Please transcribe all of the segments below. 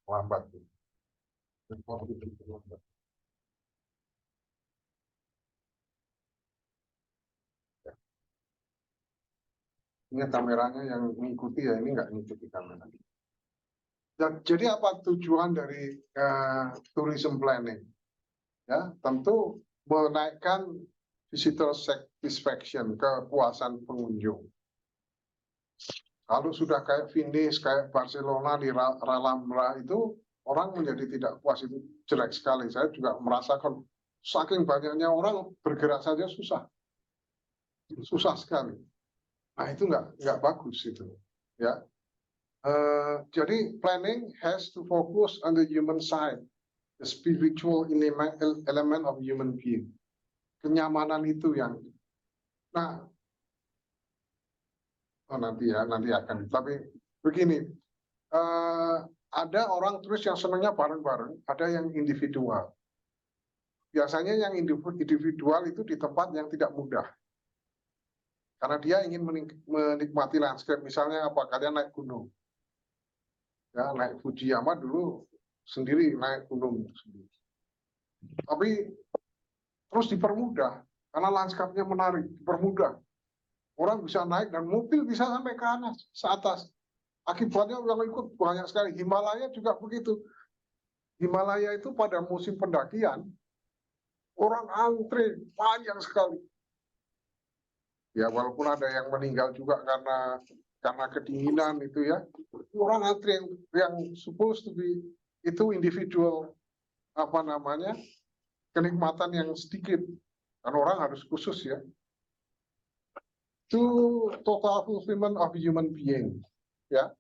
lambat. Ini kameranya yang mengikuti ya, ini nggak mengikuti kamera. Dan jadi apa tujuan dari tourism planning? Ya, tentu menaikkan visitor satisfaction, kepuasan pengunjung. Kalau sudah kayak Venice, kayak Barcelona di Ralambra itu orang menjadi tidak puas, itu jelek sekali. Saya juga merasakan saking banyaknya orang bergerak saja susah sekali. Nah itu nggak bagus itu, ya. Jadi planning has to focus on the human side, the spiritual element of human being. Kenyamanan itu yang, nah, nanti akan. Tapi begini, ada orang turis yang senangnya bareng-bareng, ada yang individual. Biasanya yang individual itu di tempat yang tidak mudah. Karena dia ingin menikmati landscape, misalnya apa, kalian naik gunung. Ya, naik Fujiyama dulu sendiri, naik gunung sendiri. Tapi terus dipermudah, karena landscape-nya menarik, dipermudah. Orang bisa naik dan mobil bisa sampai ke atas. Akibatnya yang ikut banyak sekali. Himalaya juga begitu. Himalaya itu pada musim pendakian, orang antre panjang sekali. Ya walaupun ada yang meninggal juga karena kedinginan itu ya. Orang antre yang supposed to be itu individual kenikmatan yang sedikit. Karena orang harus khusus ya. To total fulfillment of human being, ya,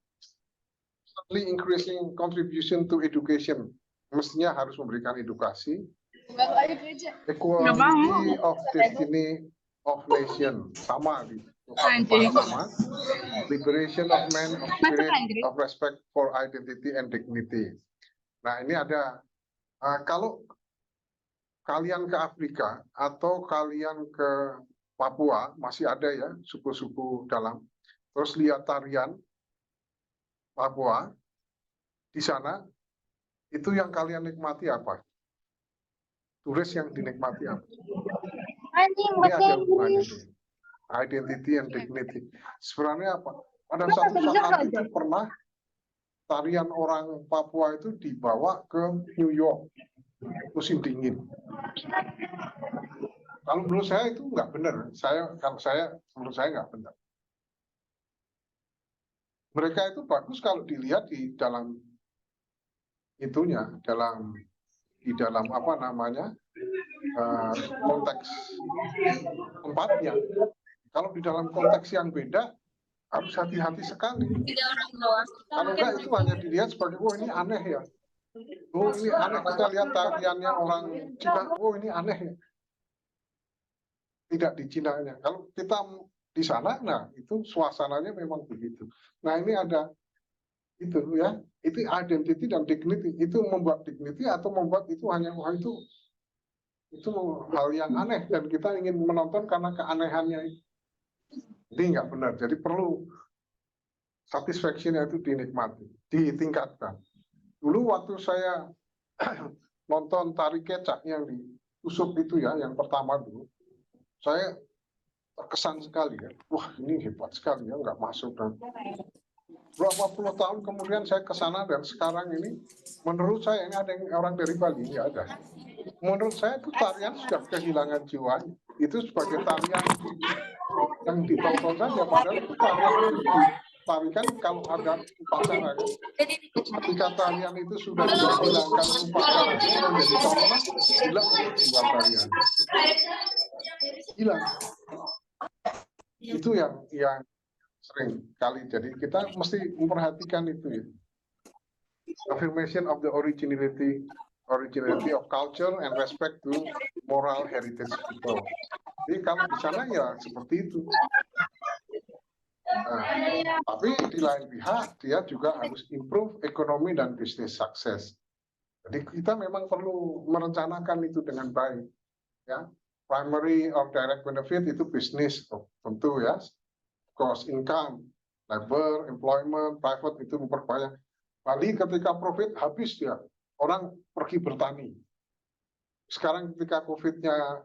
certainly increasing contribution to education, mestinya harus memberikan edukasi, equality of destiny of nation, sama di sama, liberation of man of spirit of respect for identity and dignity. Nah ini ada, kalau kalian ke Afrika atau kalian ke Papua, masih ada ya suku-suku dalam. Terus lihat tarian Papua, di sana, itu yang kalian nikmati apa? Turis yang dinikmati apa? Ini ada hubungannya. Identity and dignity. Sebenarnya apa? Pada satu saat itu pernah tarian orang Papua itu dibawa ke New York, musim dingin. Kalau menurut saya itu nggak benar. Menurut saya nggak benar. Mereka itu bagus kalau dilihat di dalam itunya, di dalam konteks tempatnya. Kalau di dalam konteks yang beda harus hati-hati sekali. Kalau enggak itu hanya dilihat sebagai ini aneh ya. Oh ini aneh, kita lihat tariannya orang Cina, oh ini aneh ya. Tidak di Cina-nya. Kalau kita di sana, nah itu suasananya memang begitu. Nah ini ada itu ya, itu identity dan dignity. Itu membuat dignity atau membuat itu hanya itu hal yang aneh dan kita ingin menonton karena keanehannya. Ini nggak benar. Jadi perlu satisfaction-nya itu dinikmati, ditingkatkan. Dulu waktu saya nonton tari kecak yang di Usop itu ya, yang pertama dulu, saya terkesan sekali ya, wah ini hebat sekali ya, nggak masuk. Dan berapa puluh tahun kemudian saya ke sana dan sekarang ini, menurut saya ini ada yang orang dari Bali, ya ada. Menurut saya itu tarian sudah kehilangan jiwanya. Itu sebagai tarian yang ditonton saja, padahal itu tarian tarikan kalau ada upacara. Ketika tarian itu sudah dihilangkan upacara itu menjadi tontonan, hilang jiwa tarian. Hilang. Itu yang sering kali. Jadi kita mesti memperhatikan itu ya. Affirmation of the originality of culture and respect to moral heritage people. Jadi kalau di sana ya seperti itu. Nah, tapi di lain pihak dia juga harus improve ekonomi dan bisnis sukses. Jadi kita memang perlu merencanakan itu dengan baik. Ya, primary or direct benefit itu bisnis tentu ya, cost income, labor, employment, private itu memperbanyak. Bali ketika COVID habis dia, orang pergi bertani. Sekarang ketika COVID-nya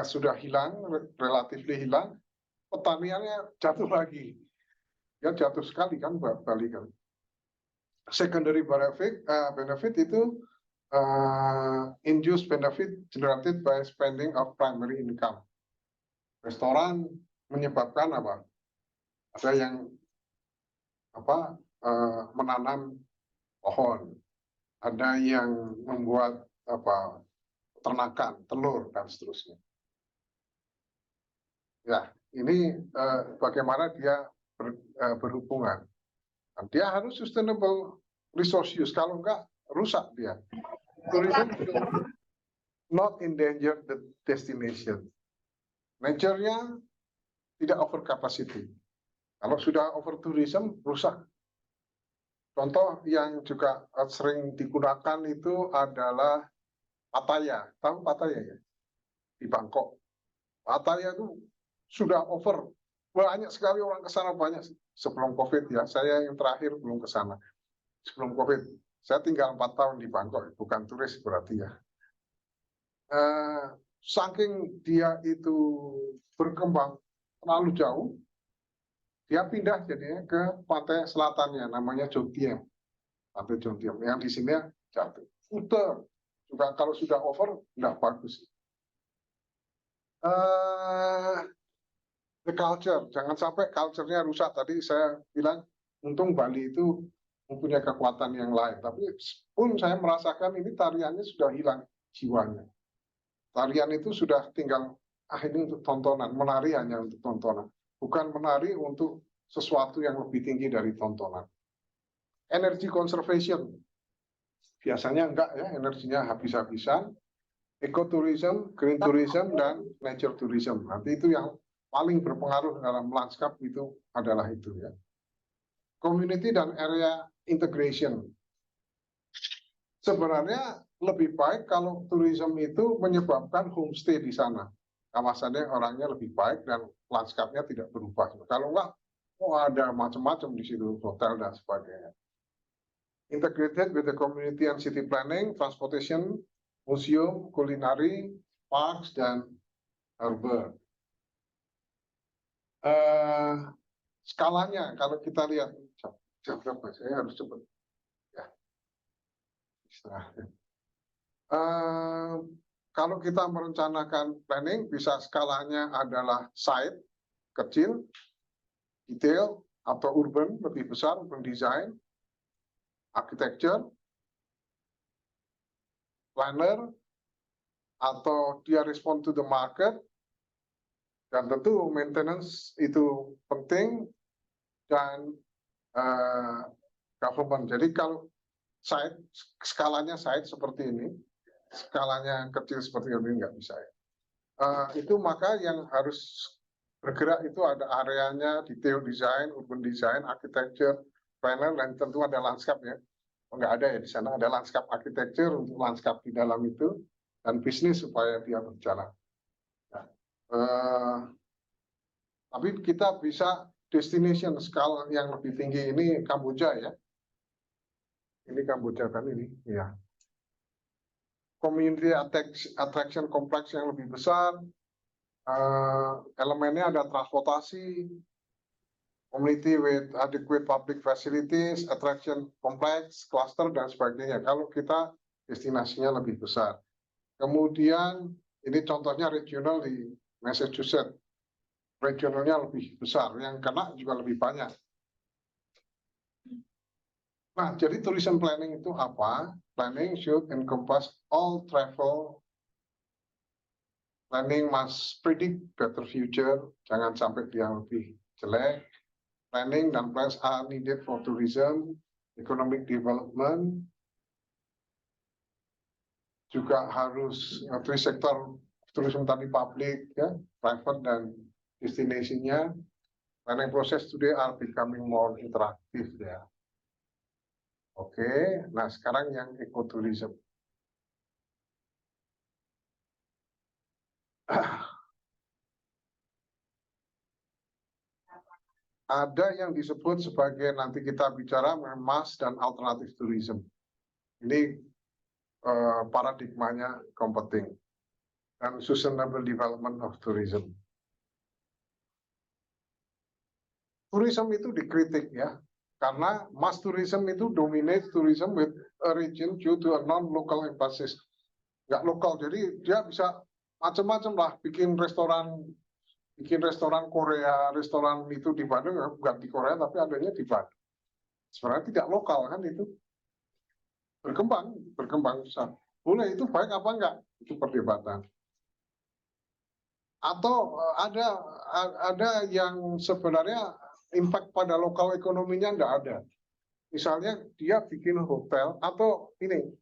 sudah hilang, relatif hilang, pertaniannya jatuh lagi. Ya jatuh sekali kan Bali kan. Secondary benefit itu induced benefit generated by spending of primary income. Restoran menyebabkan apa? Ada yang menanam pohon, ada yang membuat peternakan, telur dan seterusnya. Ya, ini bagaimana dia berhubungan. Dia harus sustainable resource use, kalau enggak rusak dia. Tourism not endanger the destination. Nature-nya tidak over capacity. Kalau sudah over tourism, rusak. Contoh yang juga sering digunakan itu adalah Pattaya. Tahu Pattaya ya? Di Bangkok. Pattaya itu sudah over. Banyak sekali orang ke sana, banyak sebelum COVID ya. Saya yang terakhir belum ke sana. Sebelum COVID. Saya tinggal 4 tahun di Bangkok, bukan turis berarti ya. Saking dia itu berkembang terlalu jauh, dia pindah jadinya ke pantai selatannya, namanya Jogtiem. Pantai Jogtiem, yang di sini jatuh. Udah, juga kalau sudah over, nggak bagus. The culture, jangan sampai culture-nya rusak. Tadi saya bilang, untung Bali itu mempunyai kekuatan yang lain. Tapi pun saya merasakan ini tariannya sudah hilang jiwanya. Tarian itu sudah tinggal, ini untuk tontonan, menari hanya untuk tontonan. Bukan menari untuk sesuatu yang lebih tinggi dari tontonan. Energy conservation, biasanya enggak ya, energinya habis-habisan. Ecotourism, green tourism, dan nature tourism. Nanti itu yang paling berpengaruh dalam lanskap itu adalah itu ya. Community dan area integration. Sebenarnya lebih baik kalau tourism itu menyebabkan homestay di sana. Kawasannya orangnya lebih baik dan lanskapnya tidak berubah. Kalau enggak, ada macam-macam di situ, hotel dan sebagainya. Integrated with the community and city planning, transportation, museum, culinary, parks, dan urban. Skalanya kalau kita lihat jam berapa, saya harus cepat ya. Kalau kita merencanakan planning, bisa skalanya adalah site kecil, detail, atau urban lebih besar, urban design, architecture, planner, atau dia respond to the market, dan tentu maintenance itu penting, dan government. Jadi kalau site, skalanya site seperti ini, skalanya kecil seperti ini nggak bisa ya. Itu maka yang harus bergerak itu ada areanya, detail design, urban design, architecture, planner, dan tentu ada lanskap ya. Nggak ada ya di sana, ada lanskap architecture untuk lanskap di dalam itu, dan bisnis supaya dia berjalan. Tapi kita bisa destination skala yang lebih tinggi ini Kamboja ya. Ini Kamboja kan ini, ya. Community attraction kompleks yang lebih besar, elemennya ada transportasi, community with adequate public facilities, attraction kompleks, cluster, dan sebagainya. Kalau kita destinasinya lebih besar. Kemudian ini contohnya regional di Massachusetts. Regionalnya lebih besar, yang kena juga lebih banyak. Nah, jadi tourism planning itu apa? Planning should encompass all travel. Planning must predict better future, jangan sampai dia lebih jelek. Planning dan plans are needed for tourism, economic development. Juga harus three sektor tourism tadi public, ya, private dan destinasinya. Planning process today are becoming more interactive ya. Oke, nah sekarang yang ecotourism. ada yang disebut sebagai, nanti kita bicara mass dan alternative tourism. Ini paradigmanya competing dan sustainable development of tourism. Tourism itu dikritik ya, karena mass tourism itu dominate tourism with a region due to a non-local emphasis. Nggak lokal, jadi dia bisa macam-macam lah, bikin restoran Korea, restoran itu di Bandung, bukan di Korea tapi adanya di Bandung. Sebenarnya tidak lokal kan, itu berkembang besar. Boleh, itu baik apa enggak? Itu perdebatan. Atau ada yang sebenarnya impact pada lokal ekonominya enggak ada. Misalnya dia bikin hotel atau ini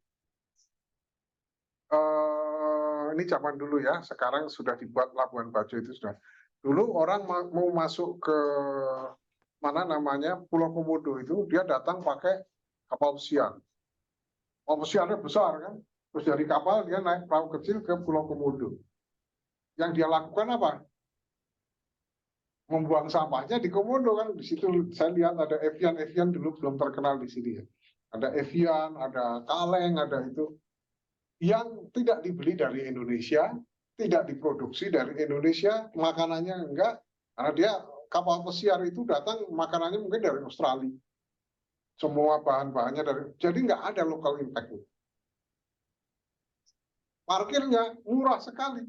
zaman dulu ya, sekarang sudah dibuat Labuan Bajo itu sudah. Dulu orang mau masuk ke mana namanya Pulau Komodo itu, dia datang pakai kapal pesiar. Kapal pesiarnya besar kan, terus dari kapal dia naik perahu kecil ke Pulau Komodo. Yang dia lakukan apa? Membuang sampahnya di Komodo kan. Di situ saya lihat ada Evian dulu belum terkenal di sini ya. Ada Evian, ada kaleng, ada itu yang tidak dibeli dari Indonesia, tidak diproduksi dari Indonesia, makanannya enggak, karena dia kapal pesiar itu datang makanannya mungkin dari Australia, semua bahan-bahannya dari, jadi nggak ada local impact. Parkirnya murah sekali,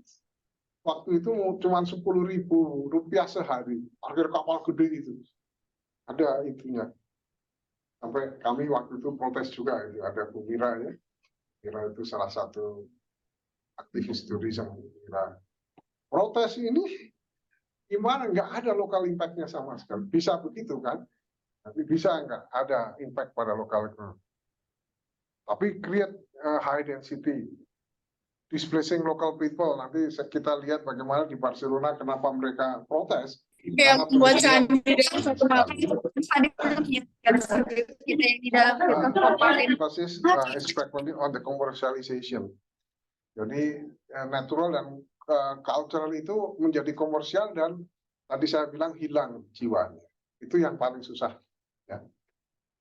waktu itu cuma 10.000 rupiah sehari, parkir kapal gede itu, ada itunya. Sampai kami waktu itu protes juga, itu ada Bu Mira ya, Mira itu salah satu aktivis tourism. Protes ini gimana, nggak ada local impact-nya sama sekali. Bisa begitu kan, tapi bisa nggak ada impact pada lokal ekonomi. Tapi create high density, displacing local people. Nanti kita lihat bagaimana di Barcelona kenapa mereka protes. Yang buat candi satu malam emphasis is frequently on the commercialization. Jadi natural dan cultural itu menjadi komersial dan tadi saya bilang hilang jiwanya. Itu yang paling susah. Ya.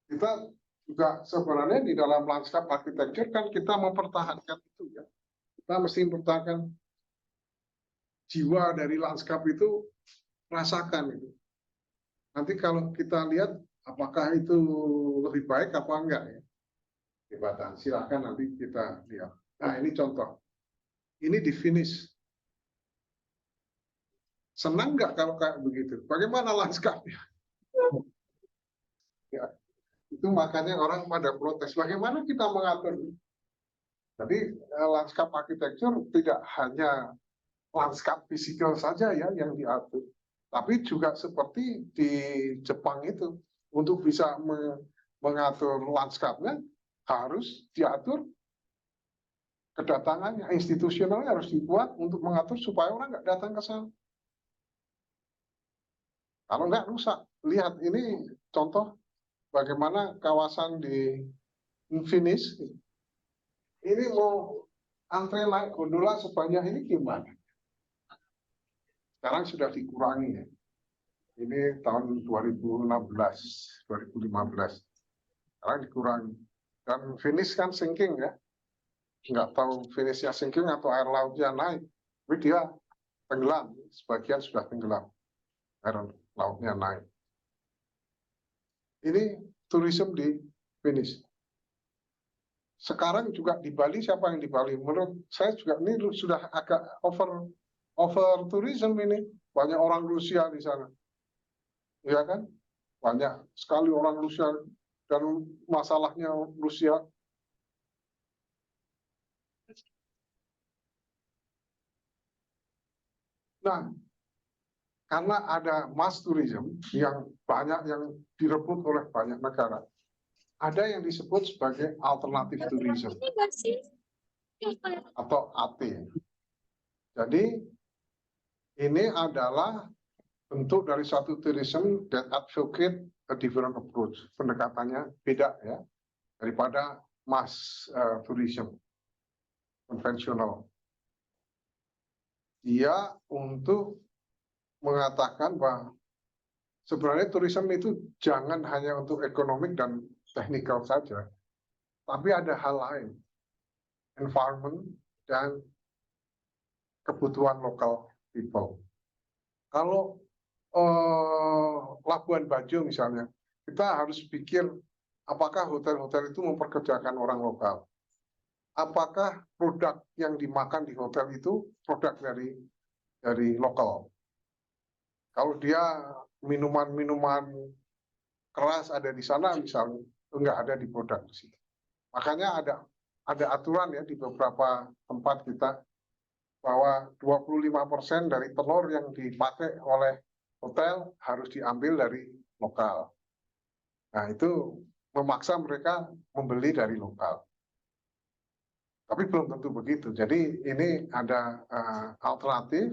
Kita juga sebenarnya di dalam lanskap arsitektur kan kita mempertahankan itu ya. Kita mesti mempertahankan jiwa dari lanskap itu, rasakan itu. Nanti kalau kita lihat apakah itu lebih baik apa enggak ya. Debatan. Silahkan nanti kita lihat. Nah ini contoh. Ini di finish. Senang nggak kalau kayak begitu? Bagaimana lanskapnya? Ya, itu makanya orang pada protes. Bagaimana kita mengatur? Jadi lanskap arsitektur tidak hanya lanskap fisikal saja ya yang diatur, tapi juga seperti di Jepang itu, untuk bisa mengatur lanskapnya harus diatur kedatangannya, institusionalnya harus dibuat untuk mengatur supaya orang nggak datang ke sana. Kalau nggak rusak. Lihat ini contoh bagaimana kawasan di Infinis. Ini mau antre naik gondola sebanyak ini gimana? Sekarang sudah dikurangi ya. Ini tahun 2016, 2015. Sekarang dikurangi. Dan finish kan sinking ya. Nggak tahu finishnya sinking atau air lautnya naik. Tapi dia tenggelam. Sebagian sudah tenggelam. Air lautnya naik. Ini tourism di finish. Sekarang juga di Bali, siapa yang di Bali? Menurut saya juga ini sudah agak over tourism ini. Banyak orang Rusia di sana. Ya kan? Banyak sekali orang Rusia dan masalahnya Rusia. Nah, karena ada mass tourism yang banyak yang direbut oleh banyak negara, ada yang disebut sebagai alternative tourism atau AT. Jadi ini adalah bentuk dari satu tourism that advocate a different approach. Pendekatannya beda ya daripada mass tourism konvensional. Dia untuk mengatakan bahwa sebenarnya tourism itu jangan hanya untuk ekonomi dan teknikal saja, tapi ada hal lain, environment dan kebutuhan lokal people. Kalau Labuan Bajo misalnya, kita harus pikir apakah hotel-hotel itu memperkerjakan orang lokal. Apakah produk yang dimakan di hotel itu produk dari lokal. Kalau dia minuman-minuman keras ada di sana misalnya, enggak ada di produk di situ. Makanya ada aturan ya di beberapa tempat kita bahwa 25% dari telur yang dipakai oleh hotel harus diambil dari lokal. Nah, itu memaksa mereka membeli dari lokal. Tapi belum tentu begitu. Jadi ini ada alternatif.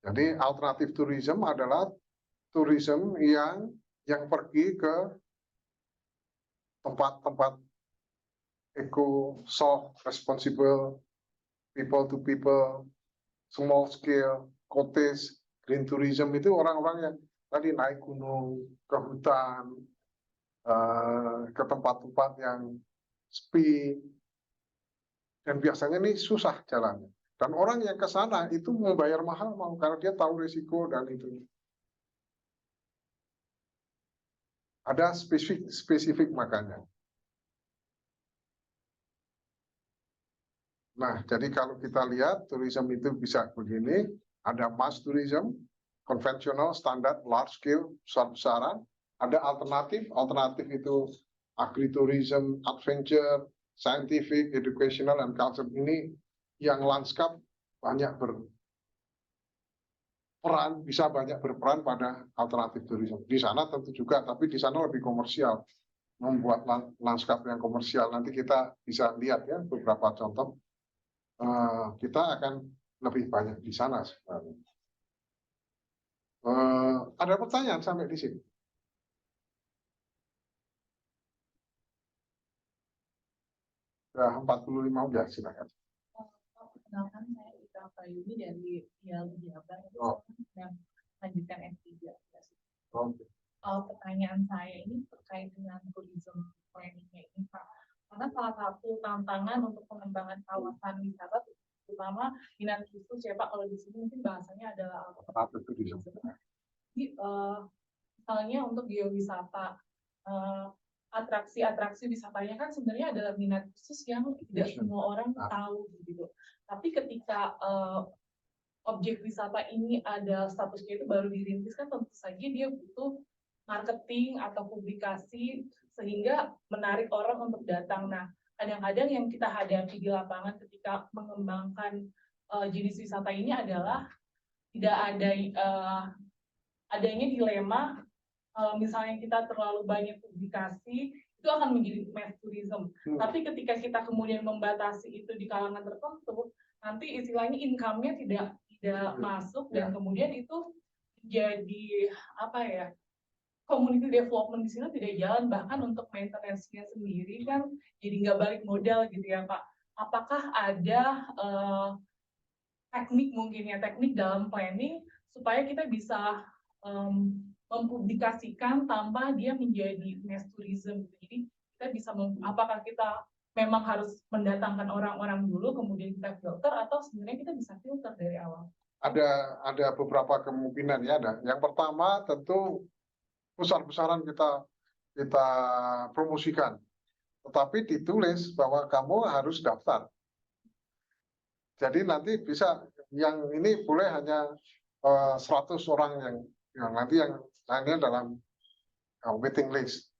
Jadi alternatif tourism adalah tourism yang pergi ke tempat-tempat eco, soft, responsible, people to people, small scale, cottage, green tourism itu orang-orang yang tadi naik gunung, ke hutan, ke tempat-tempat yang sepi, dan biasanya ini susah jalannya. Dan orang yang ke sana itu membayar mahal karena dia tahu risiko dan itu. Ada spesifik makanya. Nah, jadi kalau kita lihat tourism itu bisa begini, ada mass tourism, konvensional, standar, large scale, besar-besaran. Ada alternatif itu agritourism, adventure, scientific, educational, and culture. Ini yang lanskap banyak berperan, bisa banyak berperan pada alternatif tourism. Di sana tentu juga, tapi di sana lebih komersial, membuat lanskap yang komersial. Nanti kita bisa lihat ya beberapa contoh. Kita akan lebih banyak di sana sebenarnya. Ada pertanyaan sampai di sini? Sudah 45 udah, silakan. Perkenalkan, saya Ika Prayuni dari IALB Jabar. Yang lanjutkan S3. Oke. Pertanyaan saya ini terkait dengan tourism planning-nya ini, Pak. Karena salah satu tantangan untuk pengembangan kawasan wisata, terutama minat khusus ya Pak, kalau di sini mungkin bahasanya adalah Alternatif tourism. Jadi, misalnya untuk geowisata, atraksi-atraksi wisatanya kan sebenarnya adalah minat khusus yang tidak semua orang tahu gitu. Tapi ketika objek wisata ini ada statusnya itu baru dirintis, kan tentu saja dia butuh marketing atau publikasi sehingga menarik orang untuk datang. Nah, kadang-kadang yang kita hadapi di lapangan ketika mengembangkan jenis wisata ini adalah tidak ada adanya dilema. Kalau misalnya kita terlalu banyak publikasi, itu akan menjadi mass tourism. Tapi ketika kita kemudian membatasi itu di kalangan tertentu, nanti istilahnya income-nya tidak masuk, dan kemudian itu jadi apa ya, community development di sini tidak jalan, bahkan untuk maintenance-nya sendiri kan jadi nggak balik modal gitu ya Pak. Apakah ada teknik mungkin ya, teknik dalam planning supaya kita bisa mempublikasikan tanpa dia menjadi mass tourism. Jadi kita bisa apakah kita memang harus mendatangkan orang-orang dulu kemudian kita filter, atau sebenarnya kita bisa filter dari awal? Ada beberapa kemungkinan ya. Yang pertama tentu besar-besaran kita promosikan, tetapi ditulis bahwa kamu harus daftar. Jadi nanti bisa yang ini boleh hanya 100 orang yang nanti yang lainnya dalam waiting list.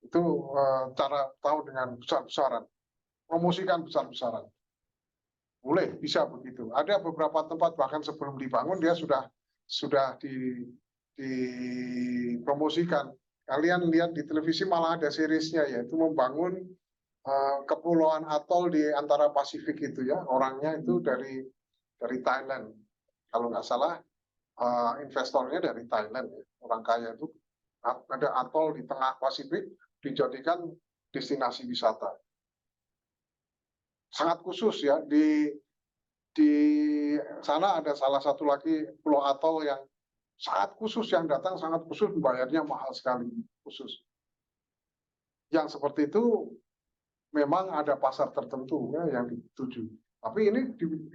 Itu cara tahu dengan besar-besaran. Promosikan besar-besaran. Boleh, bisa begitu. Ada beberapa tempat bahkan sebelum dibangun dia sudah dipromosikan. Kalian lihat di televisi malah ada seriesnya, yaitu membangun kepulauan atol di antara Pasifik itu ya. Orangnya itu dari Thailand. Kalau nggak salah investornya dari Thailand ya. Orang kaya itu ada atol di tengah Pasifik dijadikan destinasi wisata. Sangat khusus ya, di sana ada salah satu lagi pulau atol yang sangat khusus, yang datang sangat khusus, bayarnya mahal sekali, khusus. Yang seperti itu memang ada pasar tertentu ya yang dituju. Tapi ini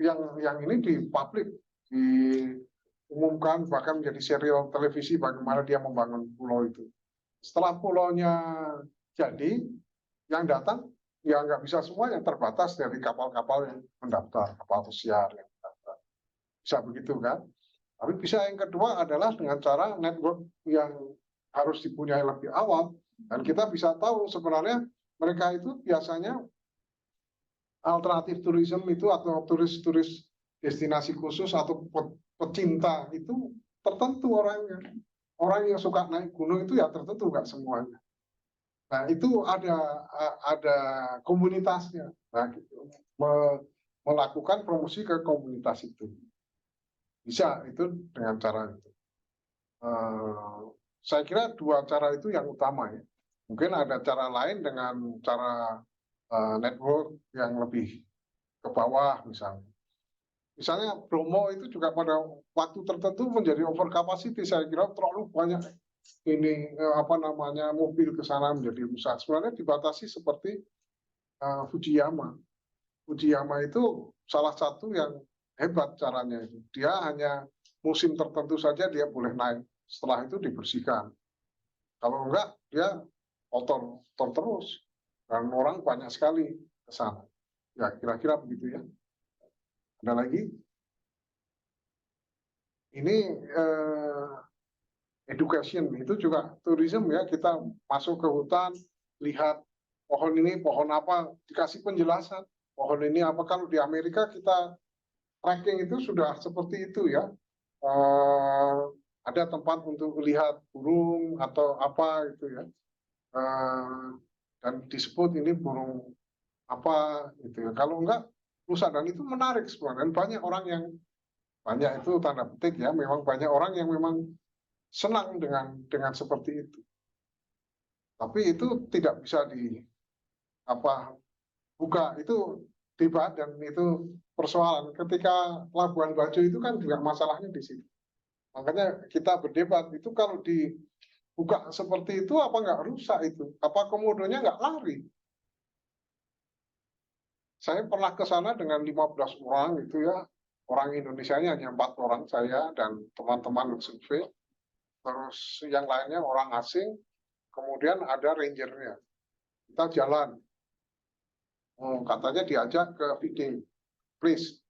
yang ini di publik, diumumkan, bahkan menjadi serial televisi bagaimana dia membangun pulau itu. Setelah pulaunya jadi, yang datang ya nggak bisa semua, yang terbatas dari kapal-kapal yang mendaftar, kapal pesiar yang mendaftar. Bisa begitu kan? Tapi bisa yang kedua adalah dengan cara network yang harus dipunyai lebih awal, dan kita bisa tahu sebenarnya mereka itu biasanya alternatif tourism itu atau turis-turis destinasi khusus atau pecinta itu tertentu orangnya. Orang yang suka naik gunung itu ya tertentu, nggak semuanya. Nah itu ada komunitasnya. Nah, gitu. Melakukan promosi ke komunitas itu. Bisa itu dengan cara itu. Saya kira dua cara itu yang utama ya. Mungkin ada cara lain dengan cara network yang lebih ke bawah misalnya. Misalnya Bromo itu juga pada waktu tertentu menjadi over capacity. Saya kira terlalu banyak ini apa namanya mobil ke sana menjadi rusak. Sebenarnya dibatasi seperti Fujiyama. Fujiyama itu salah satu yang hebat caranya itu. Dia hanya musim tertentu saja dia boleh naik. Setelah itu dibersihkan. Kalau enggak, dia kotor terus. Dan orang banyak sekali ke sana. Ya, kira-kira begitu ya. Ada lagi? Ini education, itu juga tourism ya. Kita masuk ke hutan, lihat pohon ini, pohon apa, dikasih penjelasan. Pohon ini apa, kalau di Amerika kita trekking itu sudah seperti itu ya. Ada tempat untuk melihat burung atau apa gitu ya. Dan disebut ini burung apa gitu ya. Kalau enggak rusak, dan itu menarik sebenarnya. Dan banyak orang yang, banyak itu tanda petik ya, memang banyak orang yang memang senang dengan seperti itu. Tapi itu tidak bisa di apa buka, itu debat, dan itu persoalan. Ketika Labuan Bajo itu kan juga masalahnya di situ. Makanya kita berdebat itu, kalau dibuka seperti itu apa nggak rusak itu? Apa komodonya nggak lari? Saya pernah ke sana dengan 15 orang itu ya. Orang Indonesianya hanya 4 orang, saya dan teman-teman survei. Terus yang lainnya orang asing. Kemudian ada rangernya. Kita jalan. Katanya diajak ke feeding, please.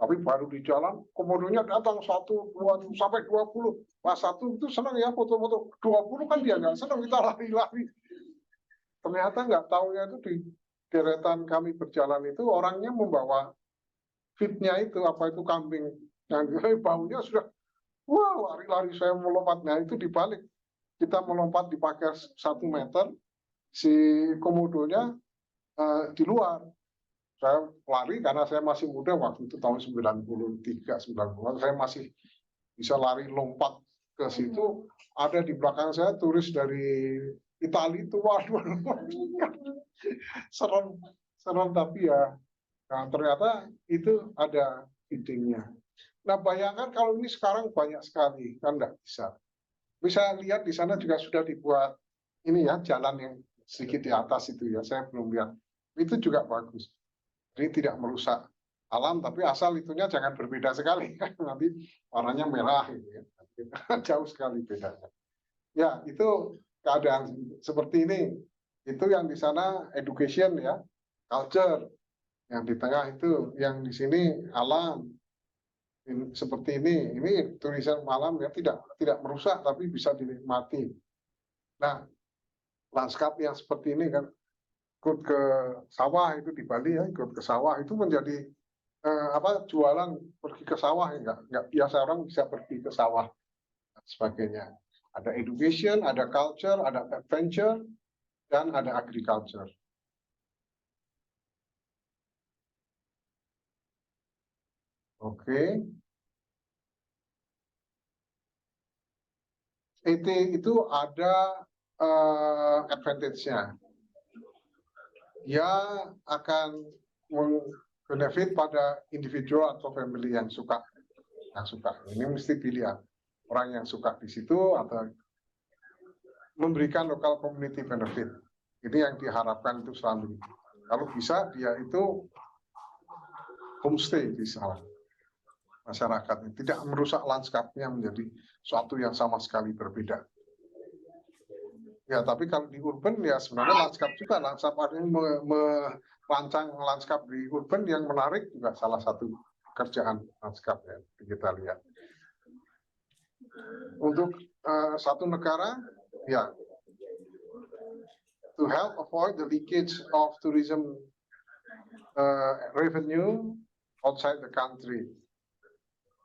Tapi baru di jalan, komodonya datang 1, 2, sampai 20. Pas 1 itu senang ya foto-foto. 20 kan dia nggak senang, kita lari-lari. Ternyata nggak tahunya itu di deretan kami berjalan itu orangnya membawa feednya itu, apa itu kambing. Yang baunya sudah, wah lari-lari saya melompat. Nah itu dibalik. Kita melompat di pagar 1 meter, si komodonya di luar. Saya lari karena saya masih muda, waktu itu tahun 93, 90. Saya masih bisa lari lompat ke situ. Ada di belakang saya turis dari Italia itu, waduh, serem, serem, tapi ya nah, ternyata itu ada feedingnya. Nah bayangkan kalau ini sekarang banyak sekali, kan nggak bisa. Bisa lihat di sana juga sudah dibuat ini ya, jalan yang sedikit di atas itu ya, saya belum lihat. Itu juga bagus. Jadi tidak merusak alam, tapi asal itunya jangan berbeda sekali. Nanti warnanya merah gitu ya. Jauh sekali bedanya. Ya, itu keadaan seperti ini. Itu yang di sana education ya, culture. Yang di tengah itu, yang di sini alam. Seperti ini tulisan malam ya, tidak merusak tapi bisa dinikmati. Nah, lanskap yang seperti ini kan, ikut ke sawah itu di Bali ya, ikut ke sawah itu menjadi jualan, pergi ke sawah ya, nggak biasa orang bisa pergi ke sawah dan sebagainya. Ada education, ada culture, ada adventure, dan ada agriculture. Oke. itu ada advantage-nya. Dia akan benefit pada individual atau family yang suka. Ini mesti pilihan. orang yang suka di situ atau memberikan local community benefit. Ini yang diharapkan itu selalu. Kalau bisa dia itu homestay di sana masyarakatnya, tidak merusak lanskapnya menjadi suatu yang sama sekali berbeda. Ya, tapi kalau di urban ya sebenarnya lanskap juga, lanskap artinya merancang lanskap di urban yang menarik juga salah satu pekerjaan lanskap ya kita lihat. Untuk satu negara ya, to help avoid the leakage of tourism revenue outside the country.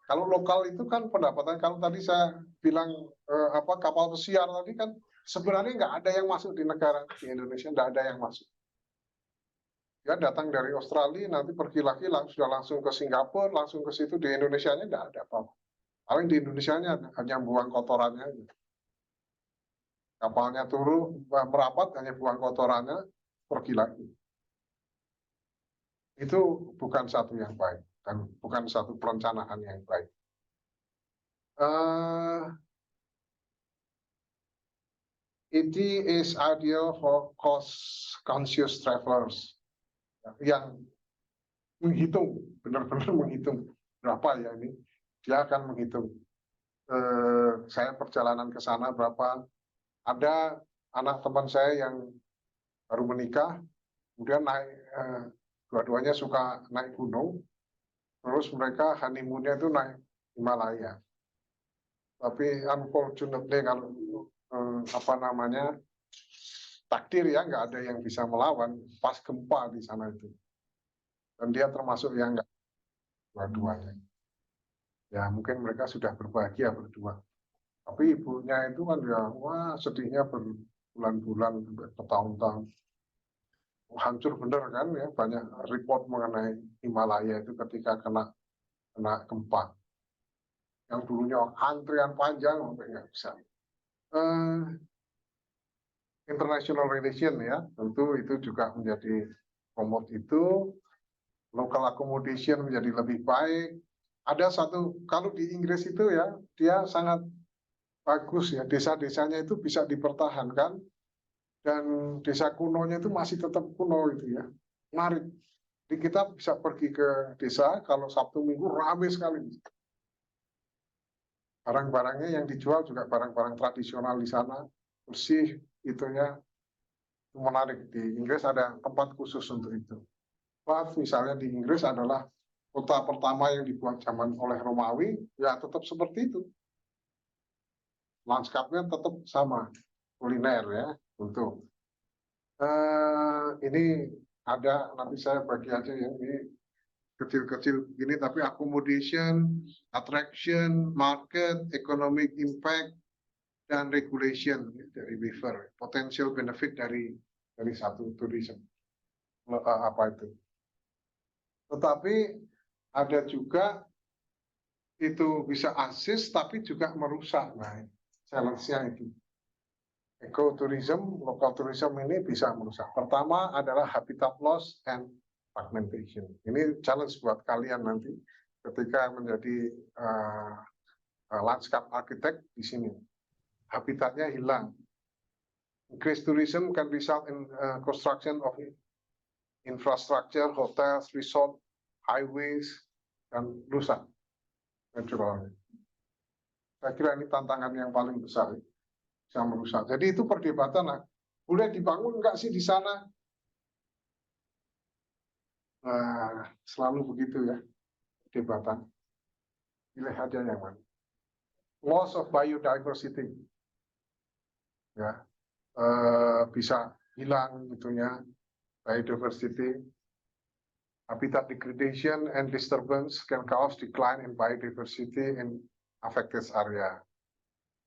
Kalau lokal itu kan pendapatan, kalau tadi saya bilang kapal pesiar tadi kan sebenarnya nggak ada yang masuk di negara di Indonesia, nggak ada yang masuk. Ya datang dari Australia nanti pergi lagi sudah langsung ke Singapura, langsung ke situ, di Indonesianya nggak ada apa-apa. Paling di Indonesianya hanya buang kotorannya aja. Kapalnya turun merapat hanya buang kotorannya, pergi lagi. Itu bukan satu yang baik dan bukan satu perencanaan yang baik. It is ideal for cost-conscious travelers yang menghitung, benar-benar menghitung berapa ya ini. Dia akan menghitung. Saya perjalanan ke sana berapa. Ada anak teman saya yang baru menikah, kemudian naik, dua-duanya suka naik gunung, terus mereka honeymoon-nya itu naik Himalaya. Tapi unfortunately kalau takdir ya, nggak ada yang bisa melawan pas gempa di sana itu. Dan dia termasuk yang nggak dua-duanya. Ya mungkin mereka sudah berbahagia berdua. Tapi ibunya itu kan ya, wah sedihnya berbulan-bulan, bertahun-tahun. Hancur bener kan ya, banyak report mengenai Himalaya itu ketika kena gempa. Yang dulunya antrian panjang sampai nggak bisa. International relation ya, tentu itu juga menjadi promote itu. Local accommodation menjadi lebih baik. Ada satu, kalau di Inggris itu ya, dia sangat bagus ya, desa-desanya itu bisa dipertahankan dan desa kunonya itu masih tetap kuno itu ya, menarik. Jadi kita bisa pergi ke desa kalau Sabtu Minggu ramai sekali. Barang-barangnya yang dijual juga barang-barang tradisional di sana, bersih itunya, menarik. Di Inggris ada tempat khusus untuk itu. Bath misalnya di Inggris adalah kota pertama yang dibuat zaman oleh Romawi, ya tetap seperti itu. Lanskapnya tetap sama, kuliner ya, untuk ini ada, nanti saya bagi aja ya, ini kecil-kecil gini, tapi accommodation, attraction, market, economic impact, dan regulation dari waiver, potential benefit dari satu tourism. Apa itu? Tetapi ada juga itu bisa assist tapi juga merusak. Nah, challenge-nya itu. Ecotourism, local tourism ini bisa merusak. Pertama adalah habitat loss and fragmentation. Ini challenge buat kalian nanti ketika menjadi landscape architect di sini. Habitatnya hilang. Increased tourism can result in construction of infrastructure, hotels, resort, highways, dan rusak naturalnya. Saya kira ini tantangan yang paling besar, bisa merusak. Jadi itu perdebatan lah. Boleh dibangun nggak sih di sana? Nah, selalu begitu ya, perdebatan. Pilih aja yang mana. Loss of biodiversity, ya, bisa hilang itunya biodiversity. Habitat degradation and disturbance can cause decline in biodiversity in affected area.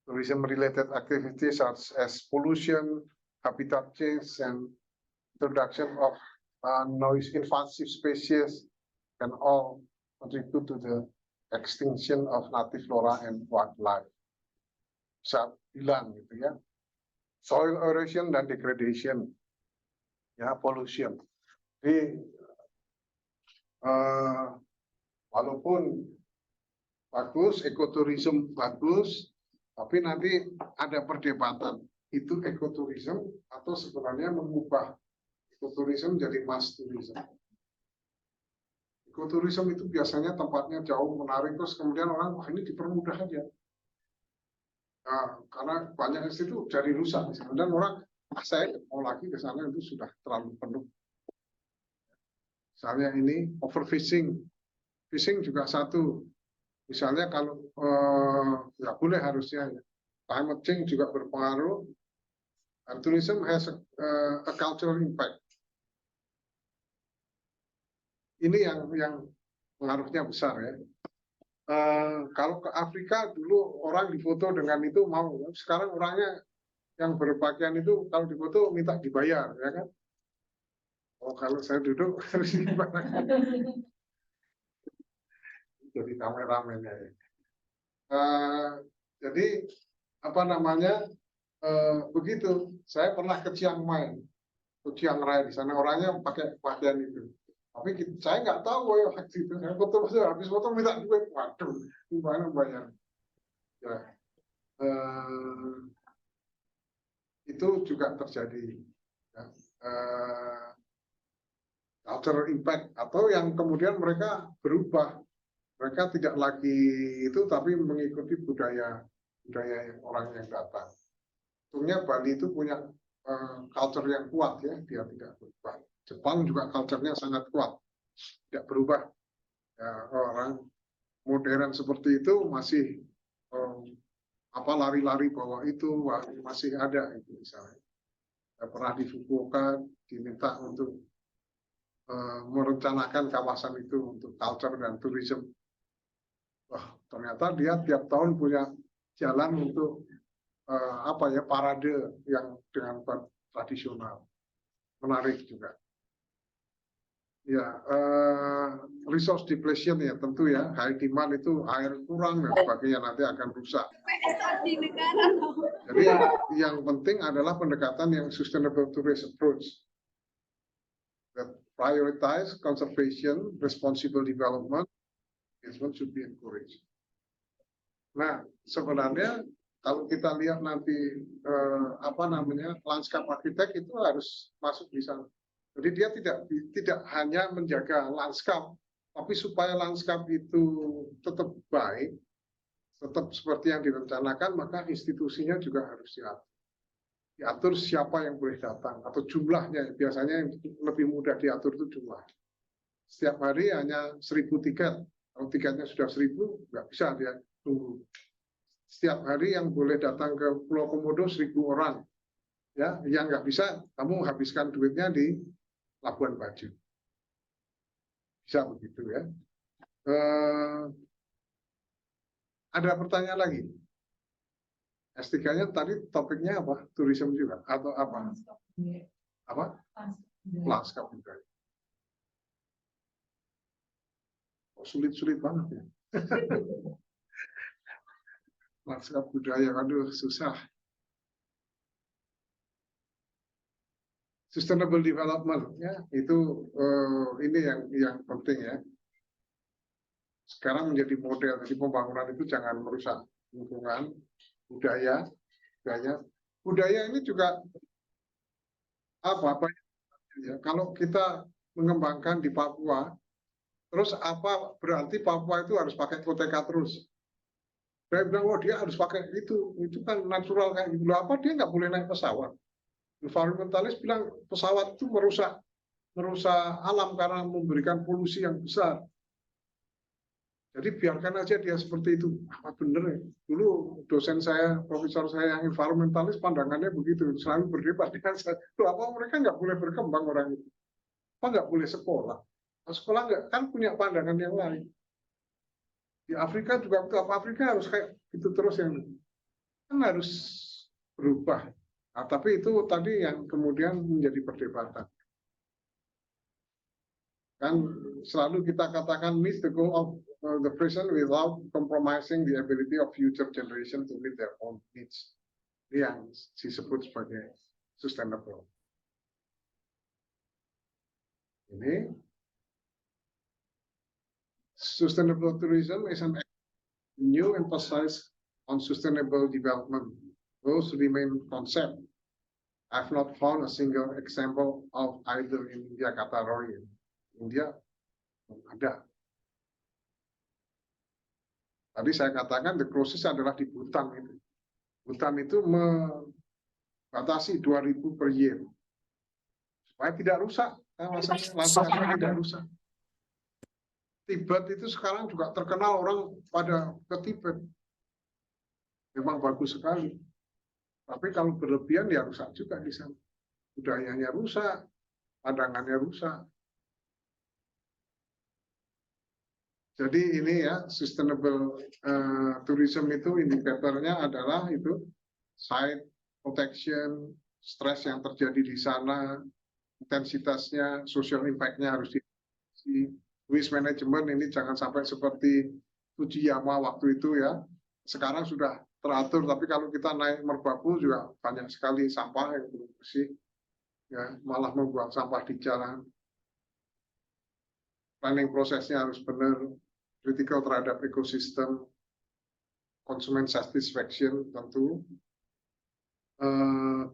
Tourism-related activities such as pollution, habitat change, and introduction of noise invasive species can all contribute to the extinction of native flora and wildlife. Bisa hilang gitu ya. Soil erosion dan degradation, ya pollution. Jadi walaupun bagus, ekoturism bagus, tapi nanti ada perdebatan itu ekoturism atau sebenarnya mengubah ekoturism jadi mass tourism. Ekoturism itu biasanya tempatnya jauh menarik, terus kemudian orang wah ini dipermudah aja. Nah, karena banyak itu jadi rusak misalnya, dan orang saya mau lagi ke sana itu sudah terlalu penuh. Misalnya ini overfishing, fishing juga satu. Misalnya kalau nggak boleh harusnya ya. Climate change juga berpengaruh. And tourism has a cultural impact. Ini yang pengaruhnya besar ya. Kalau ke Afrika dulu orang difoto dengan itu mau, sekarang orangnya yang berpakaian itu kalau difoto minta dibayar, ya kan? Oh kalau saya duduk harus dibayar. Jadi kameramen ya. Jadi apa namanya begitu. Saya pernah ke Chiang Mai, ke Chiang Rai, di sana orangnya pakai pakaian itu. Tapi saya nggak tahu ya waktu itu. Saya foto habis foto minta duit, waduh, gimana bayar? Ya, itu juga terjadi. Ya. Cultural impact atau yang kemudian mereka berubah, mereka tidak lagi itu tapi mengikuti budaya yang orang yang datang. Untungnya Bali itu punya culture yang kuat ya, dia tidak berubah. Jepang juga culture-nya sangat kuat, tidak berubah. Ya, orang modern seperti itu masih apa lari-lari bawa itu masih ada itu misalnya. Ya, pernah di Fukuoka diminta untuk merencanakan kawasan itu untuk culture dan tourism. Wah, ternyata dia tiap tahun punya jalan untuk apa ya parade yang dengan tradisional, menarik juga. Ya, resource depletion ya tentu ya, high demand itu air kurang dan sebagainya nanti akan rusak. Jadi yang penting adalah pendekatan yang sustainable tourism approach. That prioritize conservation, responsible development, engagement should be encouraged. Nah, sebenarnya kalau kita lihat nanti apa namanya landscape arsitek itu harus masuk di sana. Jadi dia tidak hanya menjaga landscape, tapi supaya landscape itu tetap baik, tetap seperti yang direncanakan, maka institusinya juga harus diatur siapa yang boleh datang atau jumlahnya. Biasanya yang lebih mudah diatur itu jumlah. Setiap hari hanya 1.000 tiket. Kalau tiketnya sudah 1.000, nggak bisa dia tunggu. Setiap hari yang boleh datang ke Pulau Komodo 1.000 orang. Ya, yang nggak bisa, kamu habiskan duitnya di Labuan Bajo. Bisa begitu ya. Ada pertanyaan lagi? S3-nya tadi topiknya apa? Tourism juga atau apa? Apa? Lanskap juga. Oh, sulit-sulit banget ya. Lanskap budaya, aduh susah. Sustainable development ya itu ini yang penting ya. Sekarang menjadi model, jadi pembangunan itu jangan merusak lingkungan, budaya ini juga apa ya, kalau kita mengembangkan di Papua, terus apa berarti Papua itu harus pakai koteka terus? Saya bilang, oh dia harus pakai itu kan natural kayak gitu. Apa dia nggak boleh naik pesawat? Environmentalis bilang pesawat itu merusak alam karena memberikan polusi yang besar. Jadi biarkan aja dia seperti itu. Apa bener ya? Dulu dosen saya, profesor saya yang environmentalis pandangannya begitu. Selalu berdebat dengan saya. Loh, apa mereka nggak boleh berkembang orang itu? Apa nggak boleh sekolah? Nah, sekolah nggak kan punya pandangan yang lain. Di Afrika juga apa Afrika harus kayak itu terus yang kan harus berubah. Nah, tapi itu tadi yang kemudian menjadi perdebatan. Kan selalu kita katakan meet the goal of the present without compromising the ability of future generation to meet their own needs. Ini yang disebut sebagai sustainable. Ini sustainable tourism is an new emphasis on sustainable development. Those remain concept. I've not found a single example of either in India, Qatar, or in India. Ada. Tadi saya katakan the closest adalah di Bhutan itu. Bhutan itu membatasi 2.000 per year supaya tidak rusak. Lantasan tidak rusak. Tibet itu sekarang juga terkenal orang pada ke Tibet. Memang bagus sekali. Tapi kalau berlebihan ya rusak juga di sana. Budayanya rusak, pandangannya rusak. Jadi ini ya, sustainable tourism itu indikatornya adalah itu site protection, stres yang terjadi di sana, intensitasnya, social impact-nya harus di waste management ini jangan sampai seperti Fujiyama waktu itu ya. Sekarang sudah teratur, tapi kalau kita naik Merbabu juga banyak sekali sampah yang belum bersih, ya, malah membuang sampah di jalan. Planning prosesnya harus benar, kritikal terhadap ekosistem, consumer satisfaction tentu,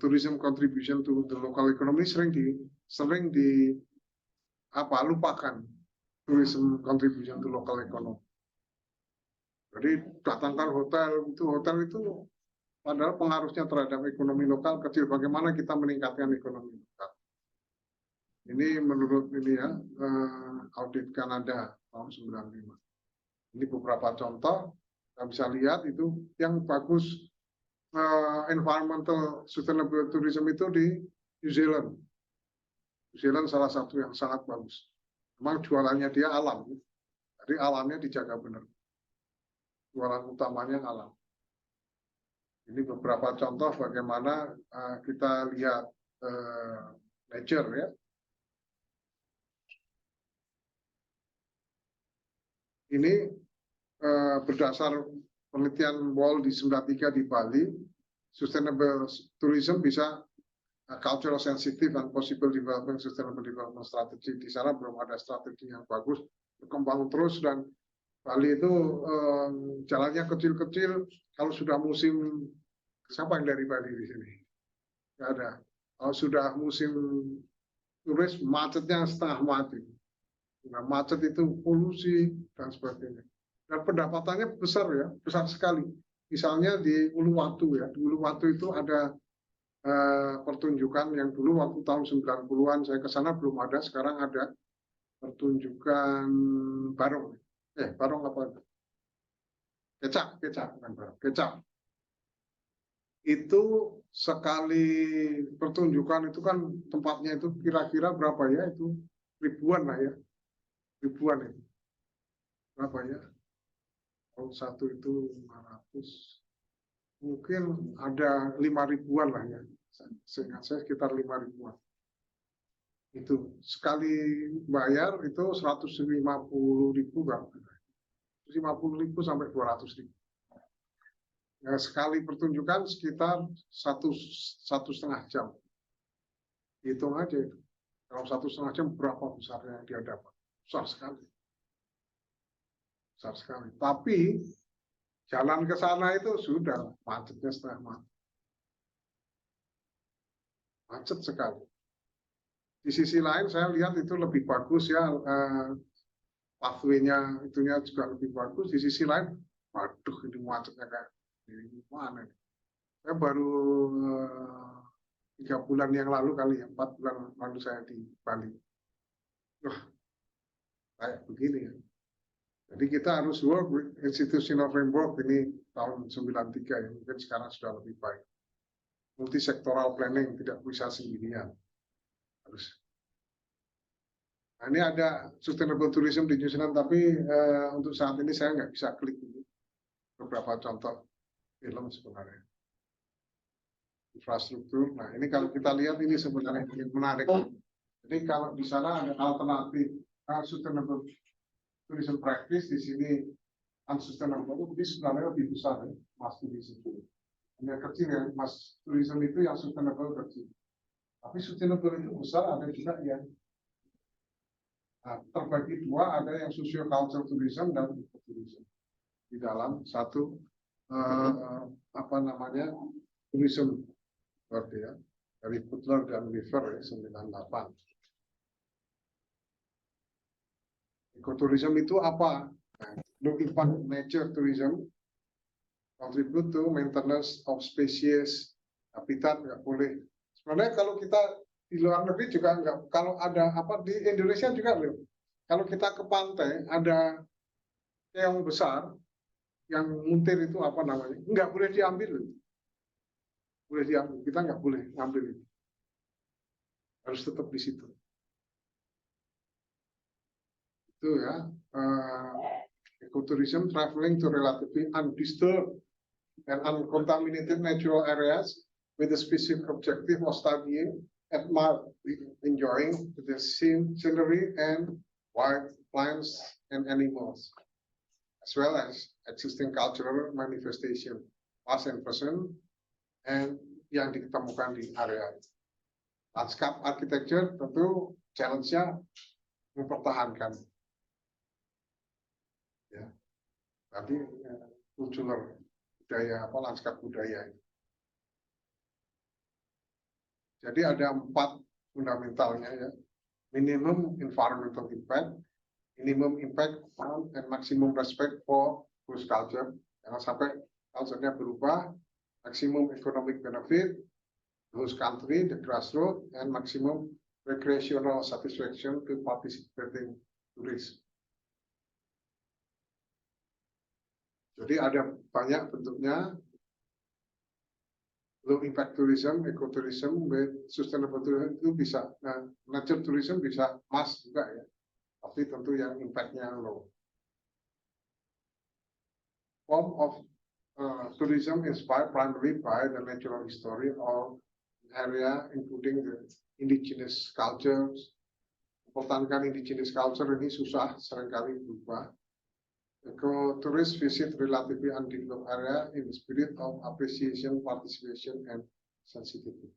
tourism contribution to the local economy sering lupakan tourism contribution to local economy. Jadi datangkan hotel itu padahal pengaruhnya terhadap ekonomi lokal kecil. Bagaimana kita meningkatkan ekonomi lokal? Ini menurut ini ya audit Kanada tahun 95. Ini beberapa contoh kita bisa lihat itu yang bagus environmental sustainable tourism itu di New Zealand. New Zealand salah satu yang sangat bagus. Memang jualannya dia alam, jadi alamnya dijaga benar. Jualan utamanya alam. Ini beberapa contoh bagaimana kita lihat nature ya. Ini berdasar penelitian WOL di 93 di Bali, sustainable tourism bisa cultural sensitive and possible development sustainable development strategy. Di sana belum ada strategi yang bagus, berkembang terus dan Bali itu jalannya kecil-kecil. Kalau sudah musim, siapa yang dari Bali di sini? Nggak ada. Kalau sudah musim turis, macetnya setengah mati. Nah, macet itu polusi dan sebagainya. Dan pendapatannya besar ya, besar sekali. Misalnya di Uluwatu ya, di Uluwatu itu ada pertunjukan yang dulu waktu tahun 90-an saya ke sana belum ada, sekarang ada pertunjukan barong. Barong apa? Kecap bukan barong, kecap. Itu sekali pertunjukan itu kan tempatnya itu kira-kira berapa ya? Itu ribuan lah ya. Ribuan itu. Berapa ya? Kalau satu itu 500, mungkin ada 5.000-an lah ya. Seingat saya sekitar 5.000-an. Itu sekali bayar itu 150.000 berapa? 150.000 sampai 200.000. Ya, sekali pertunjukan sekitar 1,5 jam. Hitung aja itu. Kalau 1,5 jam berapa besarnya yang dia dapat? Besar sekali. Besar sekali. Tapi jalan ke sana itu sudah macetnya setengah mati. Macet sekali. Di sisi lain saya lihat itu lebih bagus ya, pathway-nya itunya juga lebih bagus. Di sisi lain, waduh ini macetnya kayak ini mana? Saya baru 3 bulan yang lalu kali ya, 4 bulan lalu saya di Bali. Wah, kayak begini ya. Jadi kita harus work with institutional framework ini tahun 93 ya, mungkin sekarang sudah lebih baik. Multisektoral planning tidak bisa sendirian. Harus. Nah, ini ada sustainable tourism di New Zealand, tapi untuk saat ini saya nggak bisa klik ini. Beberapa contoh film sebenarnya. Infrastruktur. Nah, ini kalau kita lihat ini sebenarnya menarik. Jadi kalau di sana ada alternatif sustainable tourism practice, di sini unsustainable, ini sebenarnya lebih besar ya, mas tourism. Hanya kecil ya, mas tourism itu yang sustainable kecil. Tapi sustainable itu besar, ada juga yang terbagi dua, ada yang socio-cultural tourism dan tourism. di dalam satu apa namanya tourism berarti ya, dari Butler dan Weaver ya, 98. Ekoturism itu apa? Low impact nature tourism contribute to maintenance of species, habitat nggak boleh. Sebenarnya kalau kita di luar negeri juga nggak, kalau ada apa di Indonesia juga loh. Kalau kita ke pantai ada keong besar yang muntir itu apa namanya, nggak boleh diambil loh. Boleh diambil, kita nggak boleh ngambil itu. Harus tetap di situ. Itu ya. Ecotourism traveling to relatively undisturbed and uncontaminated natural areas with a specific objective of studying, enjoying the scenery and wild plants and animals, as well as existing cultural manifestation, past and present, and yang ditemukan di area. Landscape architecture tentu challenge-nya mempertahankan. Ya, tadi cultural budaya apa lanskap budaya. Jadi ada 4 fundamentalnya ya. Minimum environmental impact, minimum impact and maximum respect for host culture. Jangan sampai culture-nya berubah. Maximum economic benefit, host country, the grassroots, and maximum recreational satisfaction to participating tourists. Jadi ada banyak bentuknya. Low impact tourism, ecotourism, with sustainable tourism itu bisa. Nah, nature tourism bisa mas juga ya. Tapi tentu yang impactnya low. Form of tourism inspired primarily by the natural history of area, including the indigenous cultures. Mempertahankan indigenous culture ini susah, seringkali berubah. Eco-tourists visit relatively undeveloped area in the spirit of appreciation, participation, and sensitivity.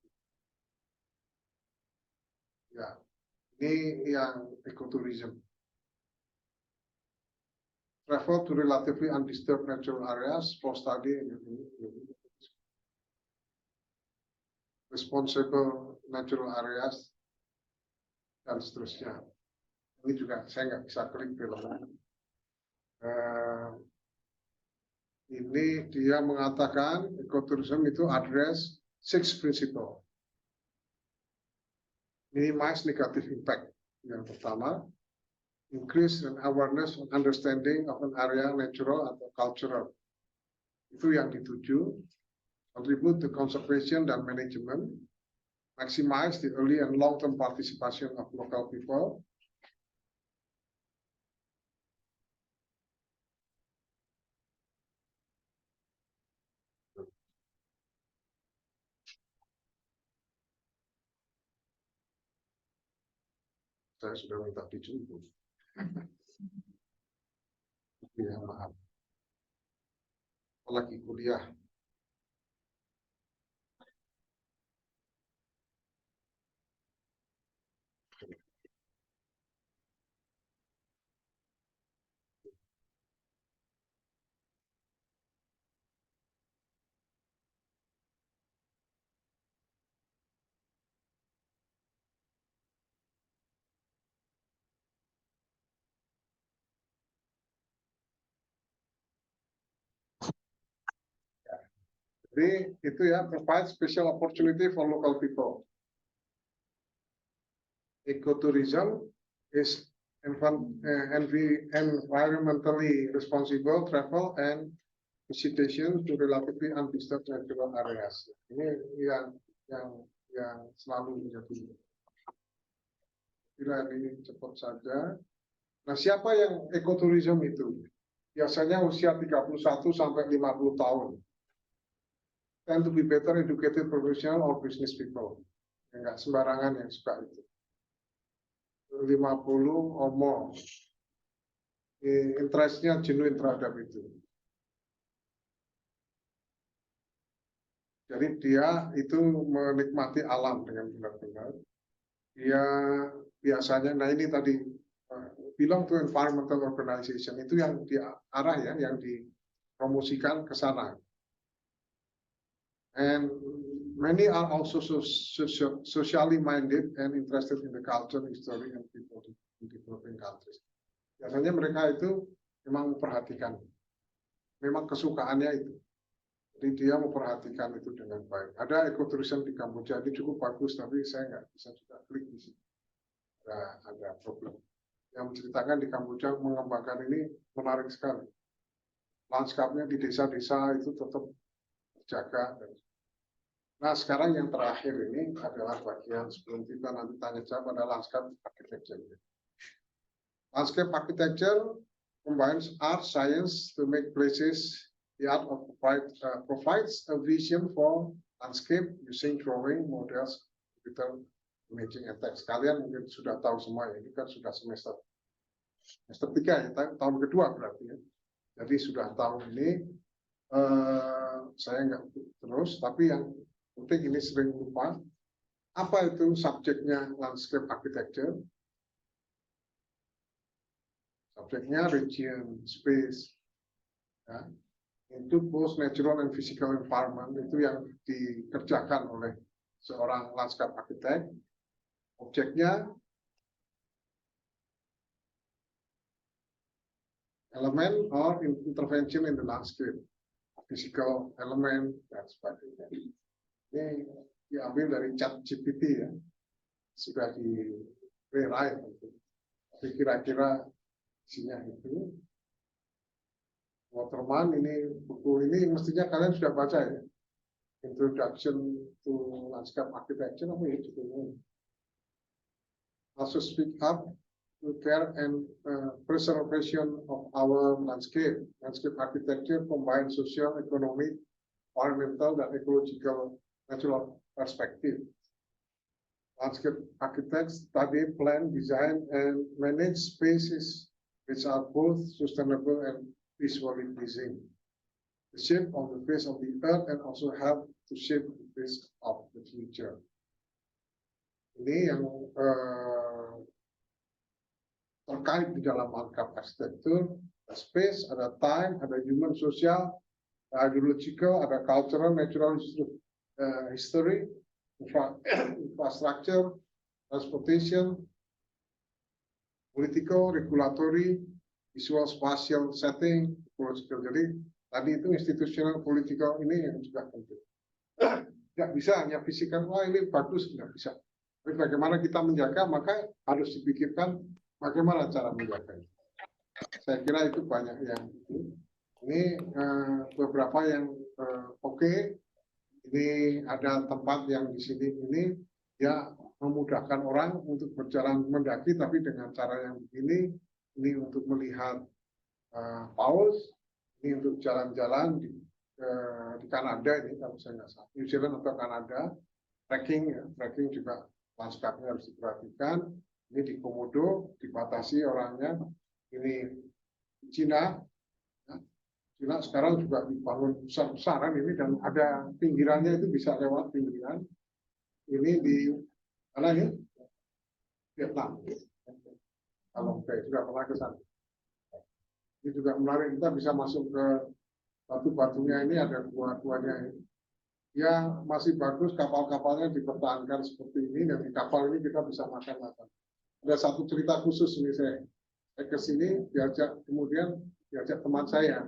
Ya, ini yang ecotourism. Travel to relatively undisturbed natural areas for study, responsible natural areas, dan seterusnya. Ini juga saya nggak bisa klik filmnya. Ini dia mengatakan ecotourism itu address 6 principle. Minimize negative impact. Yang pertama, increase an awareness and understanding of an area natural atau cultural. Itu yang dituju. Contribute to conservation dan management. Maximize the early and long-term participation of local people. Saya sudah minta dijemput. Ya, maaf. Apalagi kuliah. Jadi itu ya, provide special opportunity for local people. Ecotourism is environmentally responsible travel and visitation to relatively undisturbed natural areas. Ini yang selalu menjadi. Kira ini cepat saja. Nah, siapa yang ecotourism itu? Biasanya usia 31 sampai 50 tahun. Tend to be better educated professional or business people. Enggak sembarangan yang suka itu. 50 or more. Interestnya genuine terhadap itu. Jadi dia itu menikmati alam dengan benar-benar. Dia biasanya, nah ini tadi belong to environmental organization, itu yang diarah ya, yang promosikan ke sana. And many are also socially minded and interested in the culture, history, and people in developing countries. Biasanya mereka itu memang memperhatikan, memang kesukaannya itu. Jadi dia memperhatikan itu dengan baik. Ada ekotourism di Kamboja ini cukup bagus, tapi saya nggak bisa juga klik di sini. Ada problem. Yang menceritakan di Kamboja mengembangkan ini menarik sekali. Lanskapnya di desa-desa itu tetap terjaga. Nah, sekarang yang terakhir ini adalah bagian sebelum kita nanti tanya jawab pada landscape architecture. Landscape architecture combines art, science to make places. The art of provides a vision for landscape using drawing, models, computer, imaging, and text. Kalian mungkin sudah tahu semua ya, ini kan sudah semester 3 ya, tahun kedua berarti ya. Jadi sudah tahun ini saya nggak terus, tapi yang penting ini sering lupa. Apa itu subjeknya landscape architecture? Subjeknya region, space, ya. Itu both natural and physical environment, itu yang dikerjakan oleh seorang landscape architect. Objeknya elemen or intervention in the landscape, physical element, dan sebagainya. Ini diambil dari ChatGPT ya, sudah di rewrite. Tapi kira-kira isinya itu. Waterman ini buku ini mestinya kalian sudah baca ya. Introduction to Landscape Architecture apa ya judulnya. Also speak up to care and preservation of our landscape. Landscape architecture combine social, economic, environmental, dan ecological natural perspective. Landscape architects study, plan, design, and manage spaces which are both sustainable and visually pleasing. The shape of the face of the earth and also help to shape the face of the future. Ini yang terkait di dalam landscape architecture. Ada space, ada time, ada human, social, ada ideological, ada cultural, natural history, infrastructure, transportation, political, regulatory, visual, spatial setting, ecological. Jadi tadi itu institutional, political ini yang juga penting. Tidak bisa hanya fisikal, wah ini bagus, tidak bisa. Tapi bagaimana kita menjaga, maka harus dipikirkan bagaimana cara menjaganya. Saya kira itu banyak yang itu. Ini beberapa yang oke. Ini ada tempat yang di sini ini ya memudahkan orang untuk berjalan mendaki, tapi dengan cara yang begini. Ini untuk melihat paus, ini untuk jalan-jalan di Kanada ini kalau saya nggak salah, New Zealand atau Kanada, trekking ya, trekking juga lanskapnya harus diperhatikan. Ini di Komodo dibatasi orangnya. Ini Cina. Cina sekarang juga dibangun besar-besaran ini dan ada pinggirannya itu bisa lewat pinggiran. Ini di mana ini? Vietnam. Kalau saya juga pernah ke sana. Ini juga menarik, kita bisa masuk ke batu-batunya ini, ada gua-guanya ini. Ya masih bagus, kapal-kapalnya dipertahankan seperti ini, dan di kapal ini kita bisa makan-makan. Ada satu cerita khusus ini saya ke sini kemudian diajak teman saya,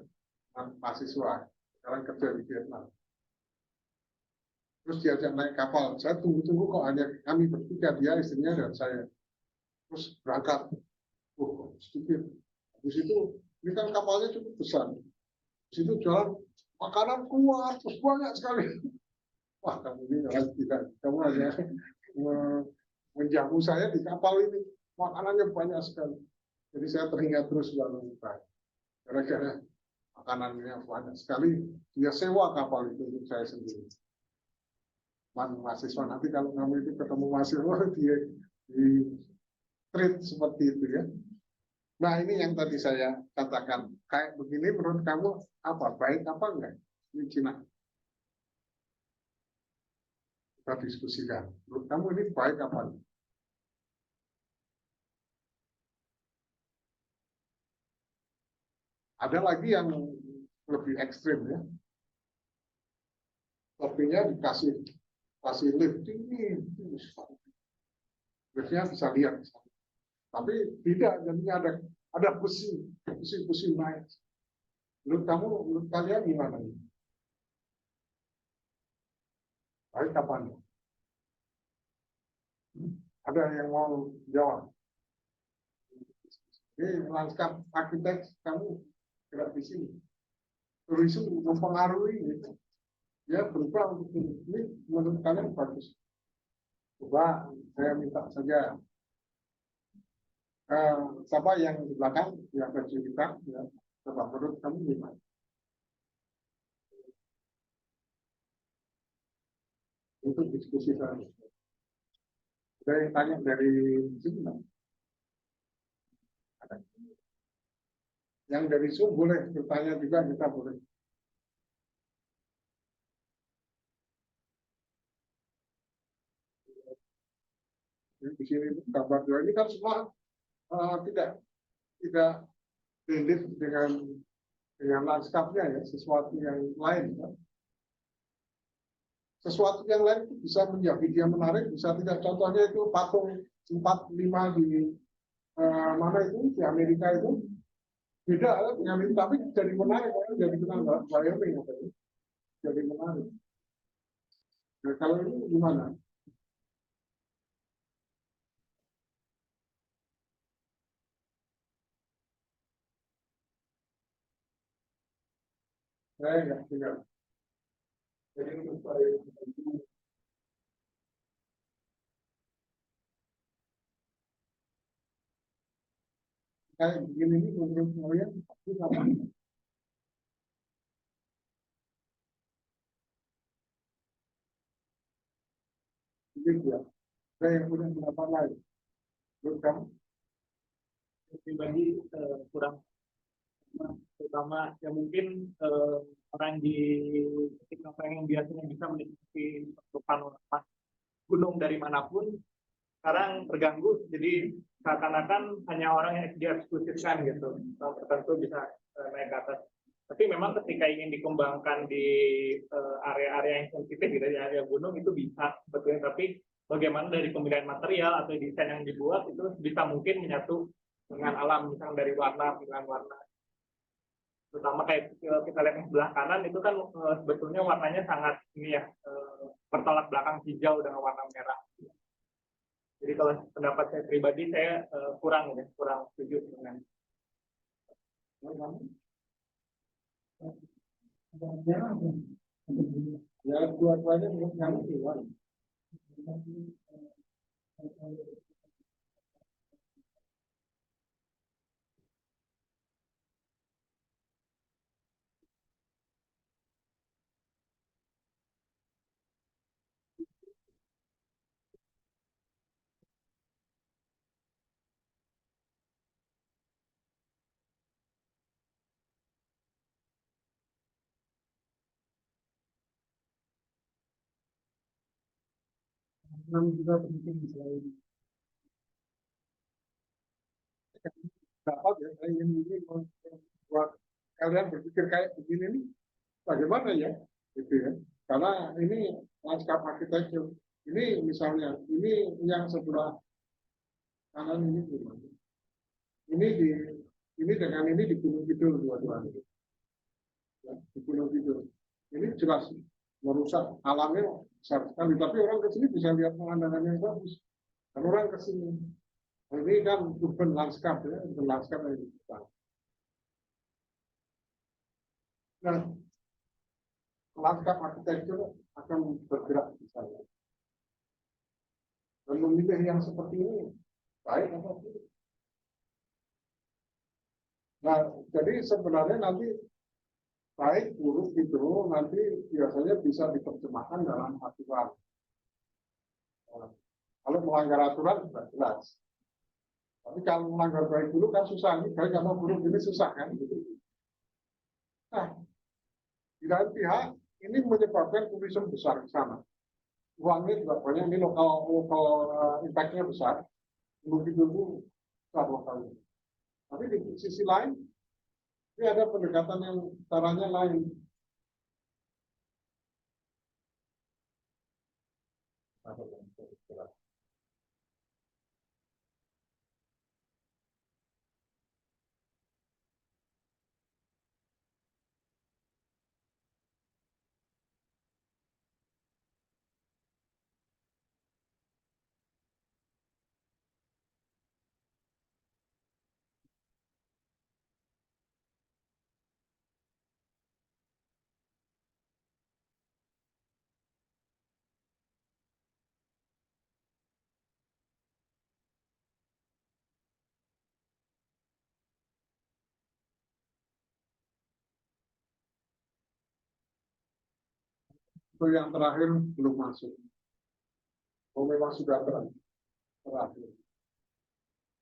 mahasiswa, sekarang kerja di Vietnam. Terus diajak naik kapal, saya tunggu-tunggu kok hanya kami bertiga, dia, istrinya, dan saya. Terus berangkat, sedikit. Habis itu, ini kan kapalnya cukup besar. Di situ jualan makanan kuat, terus banyak sekali. Wah, kamu ini tidak, kamu hanya menjamu saya di kapal ini, makanannya banyak sekali. Jadi saya teringat terus lalu gara-gara makanannya banyak sekali, dia sewa kapal itu untuk saya sendiri. Mahasiswa, nanti kalau kamu itu ketemu mahasiswa, dia di treat seperti itu ya. Nah ini yang tadi saya katakan, kayak begini menurut kamu apa, baik apa enggak? Ini Cina. Kita diskusikan, menurut kamu ini baik apa enggak? Ada lagi yang lebih ekstrim ya. Topinya dikasih lift ini, liftnya bisa lihat. Tapi tidak, jadinya ada besi naik. Menurut kalian gimana? Baik, kapan? Ada yang mau jawab? Ini lanskap arsitek kamu gerak di sini. Turisme mempengaruhi gitu. Ya berubah untuk ini menurut kalian bagus. Coba saya minta saja siapa yang di belakang yang baju kita ya, coba menurut kamu gimana? Untuk diskusi tadi. Ada yang tanya dari sini nggak? Ada. Yang dari Zoom boleh bertanya juga, kita boleh. Di sini gambar dua ini kan semua tidak related dengan lanskapnya ya, sesuatu yang lain kan. Sesuatu yang lain itu bisa menjadi dia menarik, bisa tidak. Contohnya itu patung 4-5 di mana itu di Amerika itu beda dengan itu, tapi jadi menarik, jadi menarik, Wyoming jadi menarik. Nah, kalau ini gimana? Saya nggak tinggal. Jadi untuk saya kayak begini ini menurut saya itu apa? Begitu ya. Saya yang punya pendapat lain. Menurut kamu? Pribadi kurang, terutama ya mungkin orang di titik yang biasanya bisa menikmati panorama gunung dari manapun sekarang terganggu, jadi seakan-akan hanya orang yang dieksklusifkan gitu, tertentu bisa naik ke atas. Tapi memang ketika ingin dikembangkan di area-area yang sensitif gitu, di area gunung itu bisa sebetulnya, tapi bagaimana dari pemilihan material atau desain yang dibuat itu bisa mungkin menyatu dengan alam, misalnya dari warna, pilihan warna. Terutama kayak kita lihat yang sebelah kanan itu kan sebetulnya warnanya sangat ini ya, bertolak belakang hijau dengan warna merah. Jadi kalau pendapat saya pribadi, saya kurang setuju dengan ya dua-duanya menurut kamu gimana? Juga penting selain dapat ya, saya ingin ini buat kalian berpikir kayak begini nih, bagaimana ya, gitu ya. Karena ini lanskap arsitektur. Ini misalnya, ini yang sebelah kanan ini gimana? Ini dengan ini di Gunung Kidul dua-duanya. Ya, di Gunung Kidul. Ini jelas merusak alamnya besar sekali. Tapi orang ke sini bisa lihat pemandangan yang bagus. Dan orang ke sini. Ini kan urban landscape ya, urban landscape yang kita. Nah, lanskap arsitektur akan bergerak di sana. Dan memilih yang seperti ini baik atau tidak. Nah, jadi sebenarnya nanti baik buruk itu nanti biasanya bisa diterjemahkan dalam aturan. Kalau melanggar aturan sudah jelas. Tapi kalau melanggar baik dulu kan susah. Ini baik sama buruk ini susah kan. Nah, di lain pihak ini menyebabkan turisme besar ke sana. Uangnya juga banyak, ini lokal impact-nya besar. Begitu besar lokalnya. Tapi di sisi lain Ini ada pendekatan yang caranya lain. Itu yang terakhir belum masuk. Oh, memang sudah terakhir.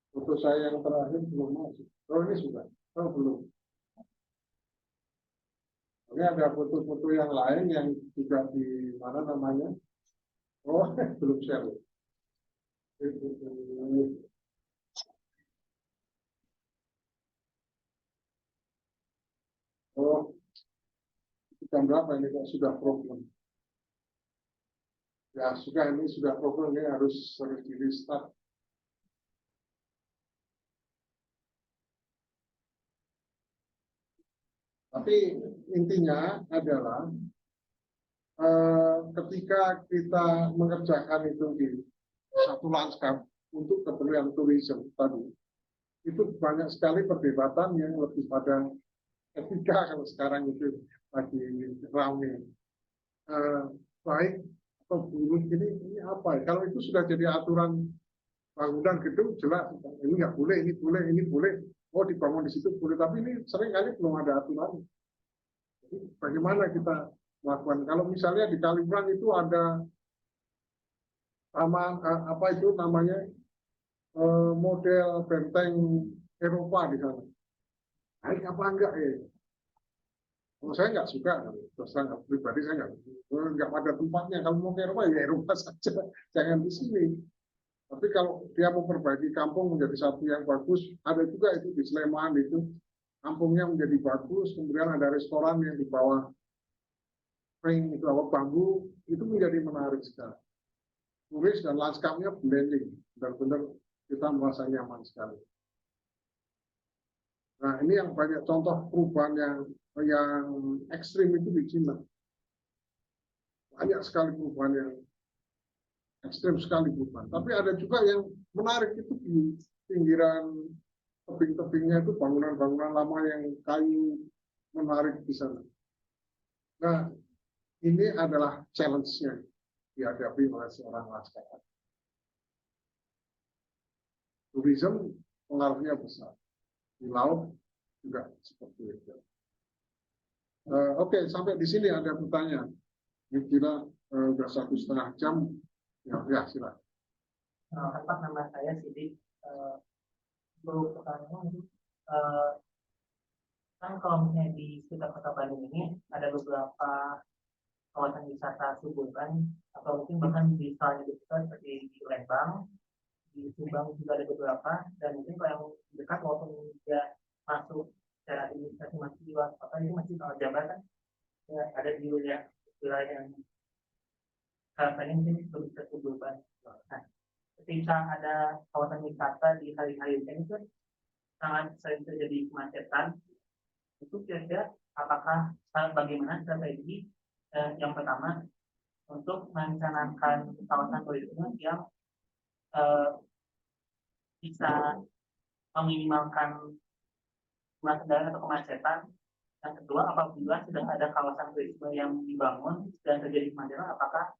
Foto saya yang terakhir belum masuk. Oh, ini sudah. Oh, belum. Ini ada foto-foto yang lain yang juga di mana namanya? Oh, belum share. Oh, jam berapa ini kok sudah problem? Ya sudah, ini sudah problem, ini harus di restart. Tapi intinya adalah ketika kita mengerjakan itu di satu lanskap untuk keperluan turisme tadi, itu banyak sekali perdebatan yang lebih pada etika kalau sekarang itu lagi ramai. Baik atau buruk ini apa ya? Kalau itu sudah jadi aturan bangunan gedung jelas ini nggak boleh, ini boleh. Oh, dibangun di situ boleh, tapi ini seringkali belum ada aturan. Jadi bagaimana kita melakukan? Kalau misalnya di Kalimantan itu ada apa itu namanya model benteng Eropa di sana. Baik apa enggak ya? Kalau saya nggak suka, terus terang pribadi saya nggak pada tempatnya. Kalau mau ke Eropa ya Eropa saja, jangan di sini. Tapi kalau dia memperbaiki kampung menjadi satu yang bagus, ada juga itu di Sleman itu kampungnya menjadi bagus, kemudian ada restoran yang di bawah ring, di bawah bambu, itu menjadi menarik sekali. Turis dan lanskapnya blending, benar-benar kita merasa nyaman sekali. Nah, ini yang banyak contoh perubahan yang ekstrim itu di Cina. Banyak sekali perubahan yang ekstrim sekali perubahan. Tapi ada juga yang menarik itu di pinggiran tebing-tebingnya itu bangunan-bangunan lama yang kayu menarik di sana. Nah, ini adalah challenge-nya dihadapi oleh seorang laskar. Tourism pengaruhnya besar. Di laut juga seperti itu. Oke, sampai di sini ada pertanyaan. Kira sudah 1,5 jam. Ya silakan. Apa nama saya Sidik. Belum pertanyaan. Kan kalau misalnya di sekitar kota Bandung ini ada beberapa kawasan wisata suburban atau mungkin bahkan di salahnya besar seperti di Lembang, di Subang juga ada beberapa, dan mungkin kalau yang dekat walaupun dia masuk secara administrasi masih di luar kota itu masih kalau jabatan ya, ada di wilayah yang katanya mungkin lebih ke suburban. Nah, ketika ada kawasan wisata di hari-hari weekend itu sangat sering terjadi kemacetan. Itu kira-kira apakah bagaimana strategi yang pertama untuk merencanakan kawasan turisme yang bisa meminimalkan jumlah kendaraan atau kemacetan. Yang kedua, apabila sudah ada kawasan turisme yang dibangun dan terjadi kemacetan, apakah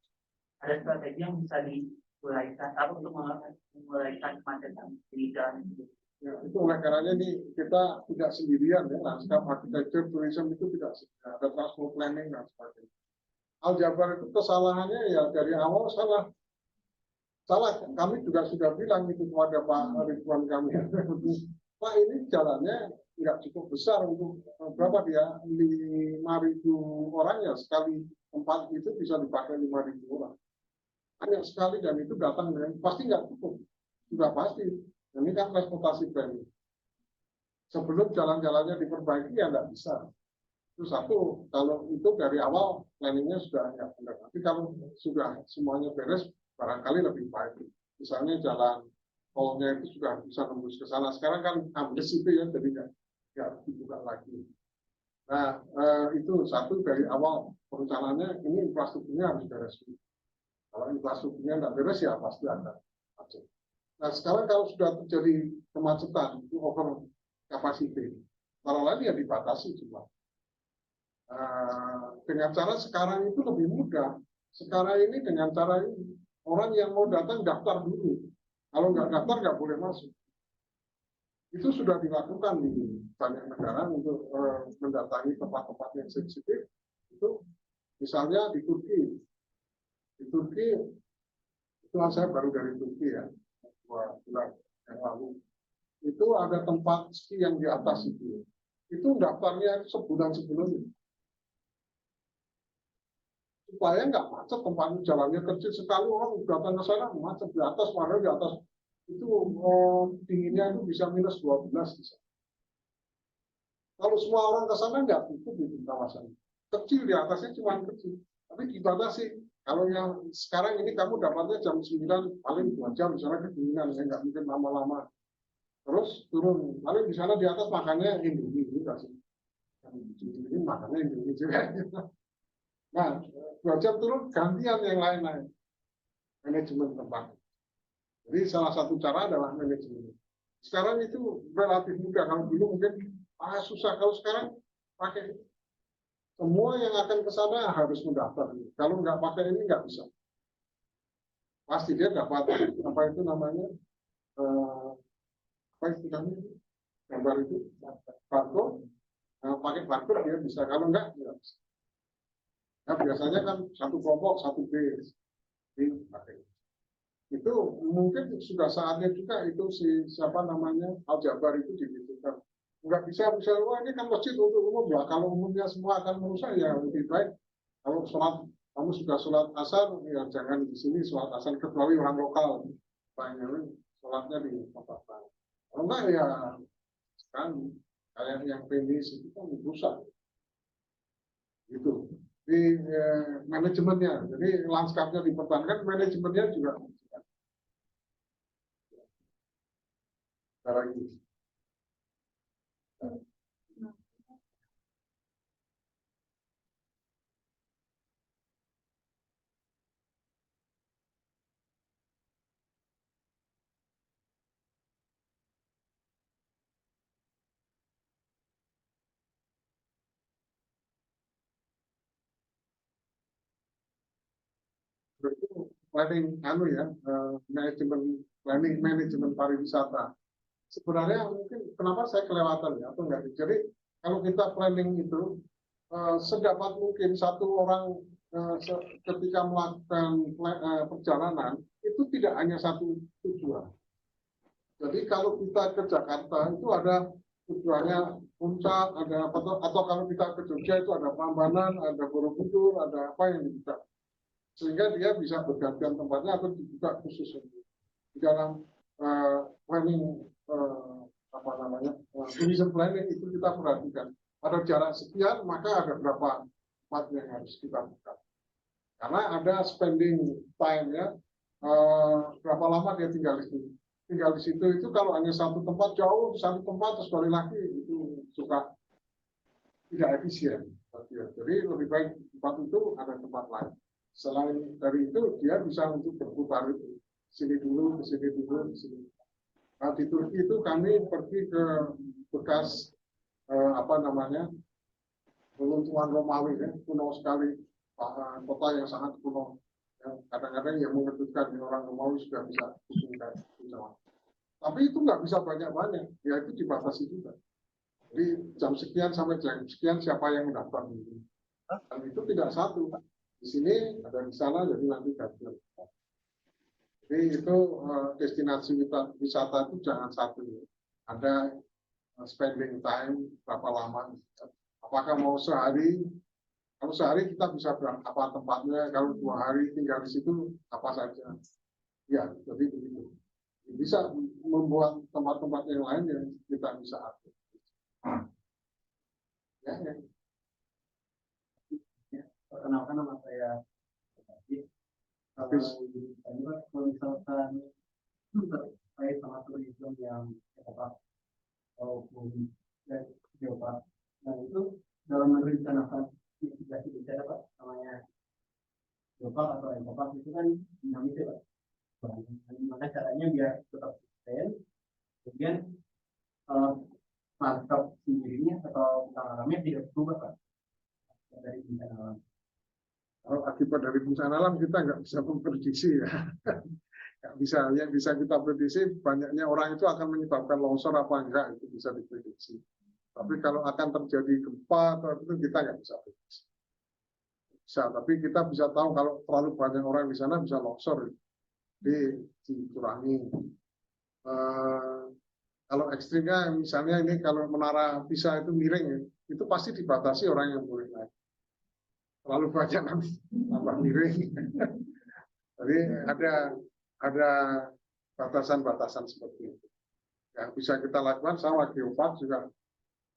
ada strategi yang bisa dimulaikan atau untuk memulaikan kemacetan di jalan itu? Ya, itu oleh karenanya ini kita tidak sendirian ya, lanskap arsitektur tourism itu tidak sendirian, ada transport planning dan sebagainya. Aljabar itu kesalahannya ya dari awal salah. Kami juga sudah bilang itu kepada Pak Ridwan kami. Pak, ini jalannya nggak cukup besar untuk berapa dia 5.000 orang ya, sekali tempat itu bisa dipakai 5.000 orang. Banyak sekali dan itu datang dengan pasti nggak cukup, sudah pasti. Ini kan transportasi planning. sebelum jalan-jalannya diperbaiki ya nggak bisa. Itu satu, kalau itu dari awal planningnya sudah nggak benar. Tapi kalau sudah semuanya beres, barangkali lebih baik. Misalnya jalan tolnya itu sudah bisa tembus ke sana. Sekarang kan ambles itu ya, jadi nggak dibuka lagi. Nah, itu satu dari awal perencanaannya ini infrastrukturnya harus beres. Kalau infrastrukturnya nggak beres ya pasti ada macet. Nah, sekarang kalau sudah terjadi kemacetan, itu over capacity, cara lain ya dibatasi cuma. Dengan cara sekarang itu lebih mudah. Sekarang ini dengan cara ini, orang yang mau datang daftar dulu. Kalau nggak daftar nggak boleh masuk. Itu sudah dilakukan di banyak negara untuk mendatangi tempat-tempat yang sensitif. Itu misalnya di Turki. Di Turki, itu saya baru dari Turki ya, 2 bulan yang lalu. Itu ada tempat ski yang di atas itu. Itu daftarnya sebulan sebelumnya. Supaya nggak macet tempatnya, jalannya kecil sekali, orang datang ke sana macet di atas, padahal di atas itu dinginnya itu bisa -12 bisa. Kalau semua orang ke sana nggak cukup di kawasan kecil, di atasnya cuma kecil, tapi dibatasi. Kalau yang sekarang ini kamu dapatnya jam 9 paling 2 jam, misalnya kedinginan, ya nggak mungkin lama-lama. Terus turun, paling di sana di atas makannya Indomie, kasih. Ini makannya Indomie juga. Nah, 2 jam turun gantian yang lain-lain. Manajemen tempat. Jadi salah satu cara adalah manajemen. Sekarang itu relatif mudah. Kalau dulu mungkin susah. Kalau sekarang pakai semua yang akan ke sana harus mendaftar. Kalau nggak pakai ini nggak bisa. Pasti dia dapat apa itu namanya apa istilahnya gambar itu barcode. Pakai barcode dia bisa. Kalau nggak dia bisa. Nah, biasanya kan satu kelompok satu base dipakai. Itu mungkin sudah saatnya juga itu siapa namanya Al-Jabar itu dibutuhkan. Nggak bisa misalnya, wah ini kan masjid untuk umum ya, kalau umumnya semua akan merusak ya lebih baik kalau sholat, kamu sudah sholat asar ya jangan di sini sholat asar kecuali orang lokal, banyak sholatnya di tempat lain. Kalau enggak ya kan kayak yang PNS itu kan rusak gitu. Di manajemennya, jadi lanskapnya dipertahankan, manajemennya juga lagi. Itu planning ya, manajemen pariwisata. Sebenarnya mungkin kenapa saya kelewatan ya atau enggak. Jadi kalau kita planning itu sedapat mungkin satu orang ketika melakukan perjalanan itu tidak hanya satu tujuan. Jadi kalau kita ke Jakarta itu ada tujuannya Puncak, ada atau kalau kita ke Jogja itu ada Prambanan, ada Borobudur, ada apa yang dibuka. Sehingga dia bisa bergantian tempatnya atau dibuka khusus di dalam planning apa namanya tourism planning itu kita perhatikan ada jarak sekian maka ada berapa tempat yang harus kita buka karena ada spending time ya berapa lama dia tinggal di situ itu kalau hanya satu tempat jauh di satu tempat terus balik lagi itu suka tidak efisien jadi lebih baik tempat itu ada tempat lain. Selain dari itu, dia bisa untuk berputar itu. Sini dulu, ke sini dulu, ke sini. Nah, di Turki itu kami pergi ke bekas apa namanya runtuhan Romawi, ya, kuno sekali, kota yang sangat kuno. Kadang-kadang yang mengejutkan orang Romawi sudah bisa disungai. Tapi itu nggak bisa banyak-banyak, ya itu dibatasi juga. Jadi jam sekian sampai jam sekian siapa yang mendaftar dulu. Dan itu tidak satu. Di sini ada di sana jadi nanti gantian. Jadi itu destinasi wisata itu jangan satu, ada spending time berapa lama. Apakah mau sehari? Kalau sehari kita bisa berangkat apa tempatnya. Kalau 2 hari tinggal di situ apa saja. Ya, jadi begitu. Bisa membuat tempat-tempat yang lain yang kita bisa atur. Ya. Perkenalkan nama saya Habis. kalau misalkan terkait sama turisme yang apa maupun geopark, nah itu dalam merencanakan mitigasi bencana Pak, namanya geopark atau ekopark itu kan dinamis ya Pak. Gimana caranya biar tetap sustain, kemudian lanskap sendirinya atau bentang alamnya tidak berubah Pak dari bencana alam. Kalau akibat dari bencana alam kita nggak bisa memprediksi ya. Nggak bisa. Yang bisa kita prediksi banyaknya orang itu akan menyebabkan longsor apa enggak, itu bisa diprediksi. Tapi kalau akan terjadi gempa atau itu kita nggak bisa prediksi. Bisa, tapi kita bisa tahu kalau terlalu banyak orang di sana bisa longsor. Jadi dikurangi. Kalau ekstrimnya misalnya ini kalau menara Pisa itu miring ya, itu pasti dibatasi orang yang boleh naik. Terlalu banyak nanti tambah miring. Jadi ada batasan-batasan seperti itu. Yang bisa kita lakukan sama geopark juga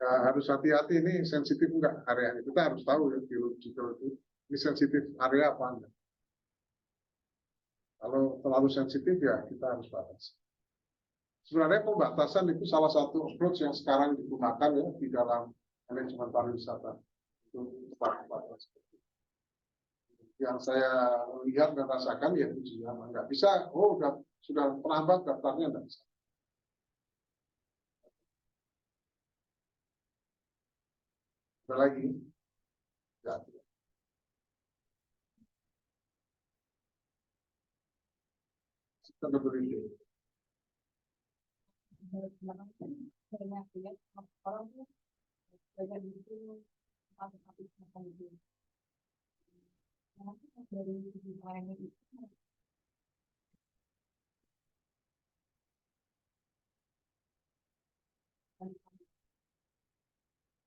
ya, harus hati-hati ini sensitif enggak areanya. Kita harus tahu ya geological itu ini sensitif area apa enggak. Kalau terlalu sensitif ya kita harus batasi. Sebenarnya pembatasan itu salah satu approach yang sekarang digunakan ya di dalam manajemen pariwisata untuk tempat-tempat seperti itu. Yang saya lihat dan rasakan ya tujuan nggak bisa. Oh sudah terlambat daftarnya nggak bisa. Ada lagi? Ya. Sustainability. Banyak ya orang tuh belajar itu tapi makan itu. Nanti dari segi lainnya itu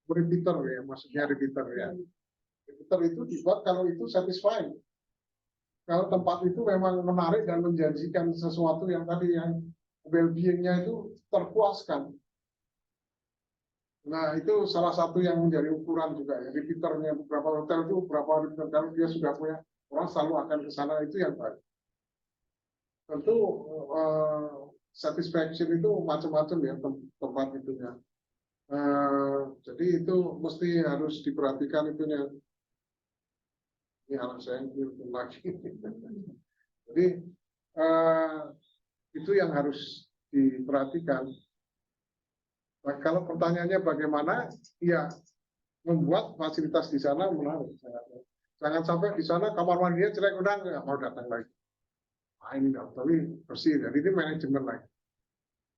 Repeater ya, maksudnya repeater ya. Repeater itu dibuat kalau itu satisfying. Kalau tempat itu memang menarik dan menjanjikan sesuatu yang tadi yang well-being-nya itu terpuaskan. Nah, itu salah satu yang menjadi ukuran juga ya. Repeaternya beberapa hotel itu beberapa repeater kalau dia sudah punya orang selalu akan ke sana itu yang baik. Tentu satisfaction itu macam-macam ya tempat itunya. Jadi itu mesti harus diperhatikan itunya. Ini anak saya yang lagi. Jadi itu yang harus diperhatikan. Nah, kalau pertanyaannya bagaimana, ya membuat fasilitas di sana menarik. Jangan sampai di sana kamar mandinya jelek udah nggak mau datang lagi. Nah, ini enggak, tapi bersih. Jadi ini manajemen lagi.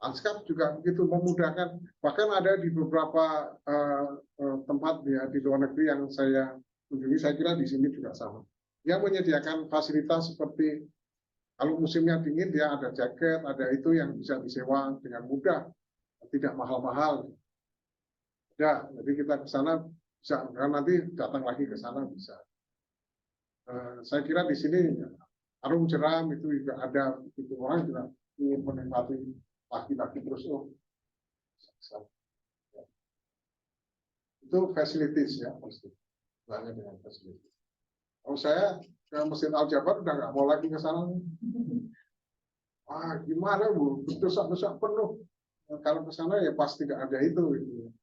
Lanskap juga begitu memudahkan. Bahkan ada di beberapa tempat ya di luar negeri yang saya kunjungi, saya kira di sini juga sama. Dia menyediakan fasilitas seperti kalau musimnya dingin dia ada jaket, ada itu yang bisa disewa dengan mudah. Tidak mahal-mahal. Ya, jadi kita ke sana bisa, nanti datang lagi ke sana bisa. Saya kira di sini Arum Jeram itu juga ada, itu orang juga ingin menikmati laki-laki terus. Itu facilities ya, pasti. Banyak dengan facilities. Kalau saya ke Masjid Al Jabar udah nggak mau lagi ke sana. Gimana Bu? Besok penuh. Kalau ke sana ya pasti tidak ada itu. Gitu.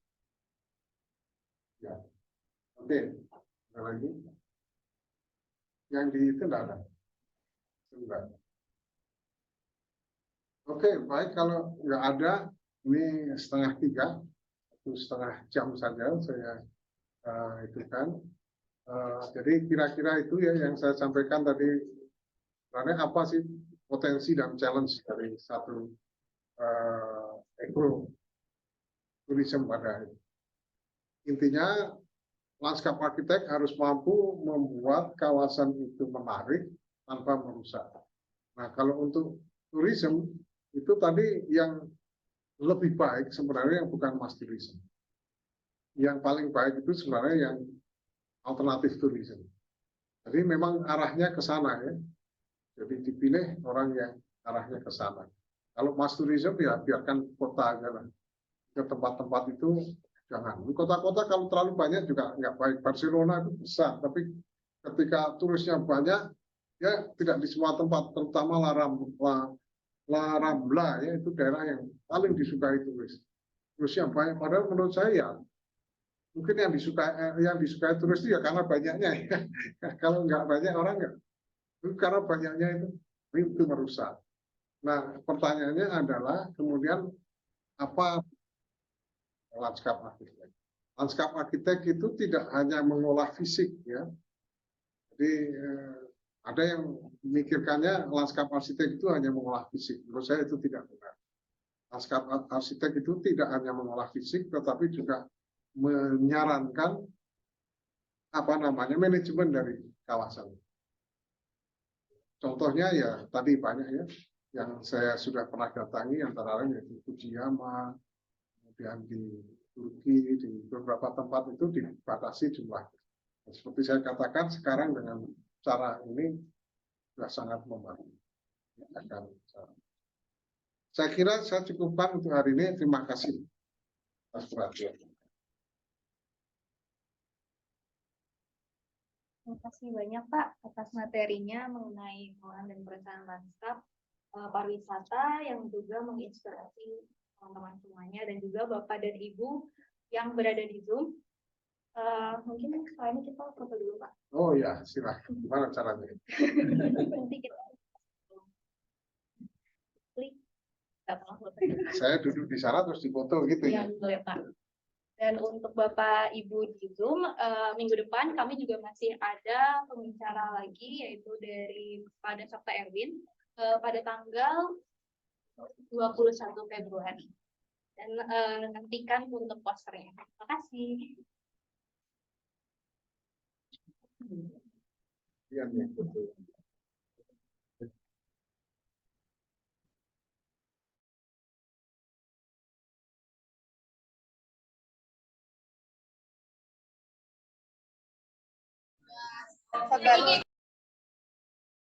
Ya, oke. Ada lagi? Yang di itu tidak ada. Enggak. Oke, baik kalau nggak ada, ini 2:30, 1,5 jam saja saya itu kan. Jadi kira-kira itu ya yang saya sampaikan tadi. Sebenarnya apa sih potensi dan challenge dari satu ekoturisme pada itu. Intinya lanskap arsitek harus mampu membuat kawasan itu menarik tanpa merusak. Nah, kalau untuk tourism itu tadi yang lebih baik sebenarnya yang bukan mass tourism. Yang paling baik itu sebenarnya yang alternatif tourism. Jadi memang arahnya ke sana ya. Jadi dipilih orang yang arahnya ke sana. Kalau mass tourism ya biarkan kota aja lah. Ke tempat-tempat itu Jangan. Di kota-kota kalau terlalu banyak juga nggak baik. Barcelona itu besar, tapi ketika turisnya banyak, ya tidak di semua tempat, terutama La Rambla, ya itu daerah yang paling disukai turis. Turisnya banyak. Padahal menurut saya ya, mungkin yang disukai turis itu ya karena banyaknya. Ya. Kalau nggak banyak orang nggak, karena banyaknya itu merusak. Nah, pertanyaannya adalah kemudian apa lanskap arsitek? Lanskap arsitek itu tidak hanya mengolah fisik, ya. Jadi ada yang memikirkannya lanskap arsitek itu hanya mengolah fisik. Menurut saya itu tidak benar. Lanskap arsitek itu tidak hanya mengolah fisik, tetapi juga menyarankan manajemen dari kawasan. Contohnya ya tadi banyak ya yang saya sudah pernah datangi, antara lain yaitu Fujiyama, kemudian di Turki, di beberapa tempat itu dibatasi jumlah. Seperti saya katakan sekarang dengan cara ini sudah sangat membantu. Saya kira saya cukupkan untuk hari ini. Terima kasih atas perhatian. Terima kasih banyak Pak atas materinya mengenai pengolahan dan perencanaan lanskap pariwisata yang juga menginspirasi teman-teman semuanya dan juga Bapak dan Ibu yang berada di Zoom. Mungkin setelah ini kita foto dulu Pak. Oh ya, silakan. Gimana caranya? Nanti kita klik. Saya duduk di sana terus difoto gitu ya? Iya, boleh Pak. Dan untuk Bapak Ibu di Zoom, minggu depan kami juga masih ada pembicara lagi, yaitu dari pada Sabta Erwin pada tanggal 21 Februari. Dan nantikan untuk posternya. Terima kasih. Iya, iya.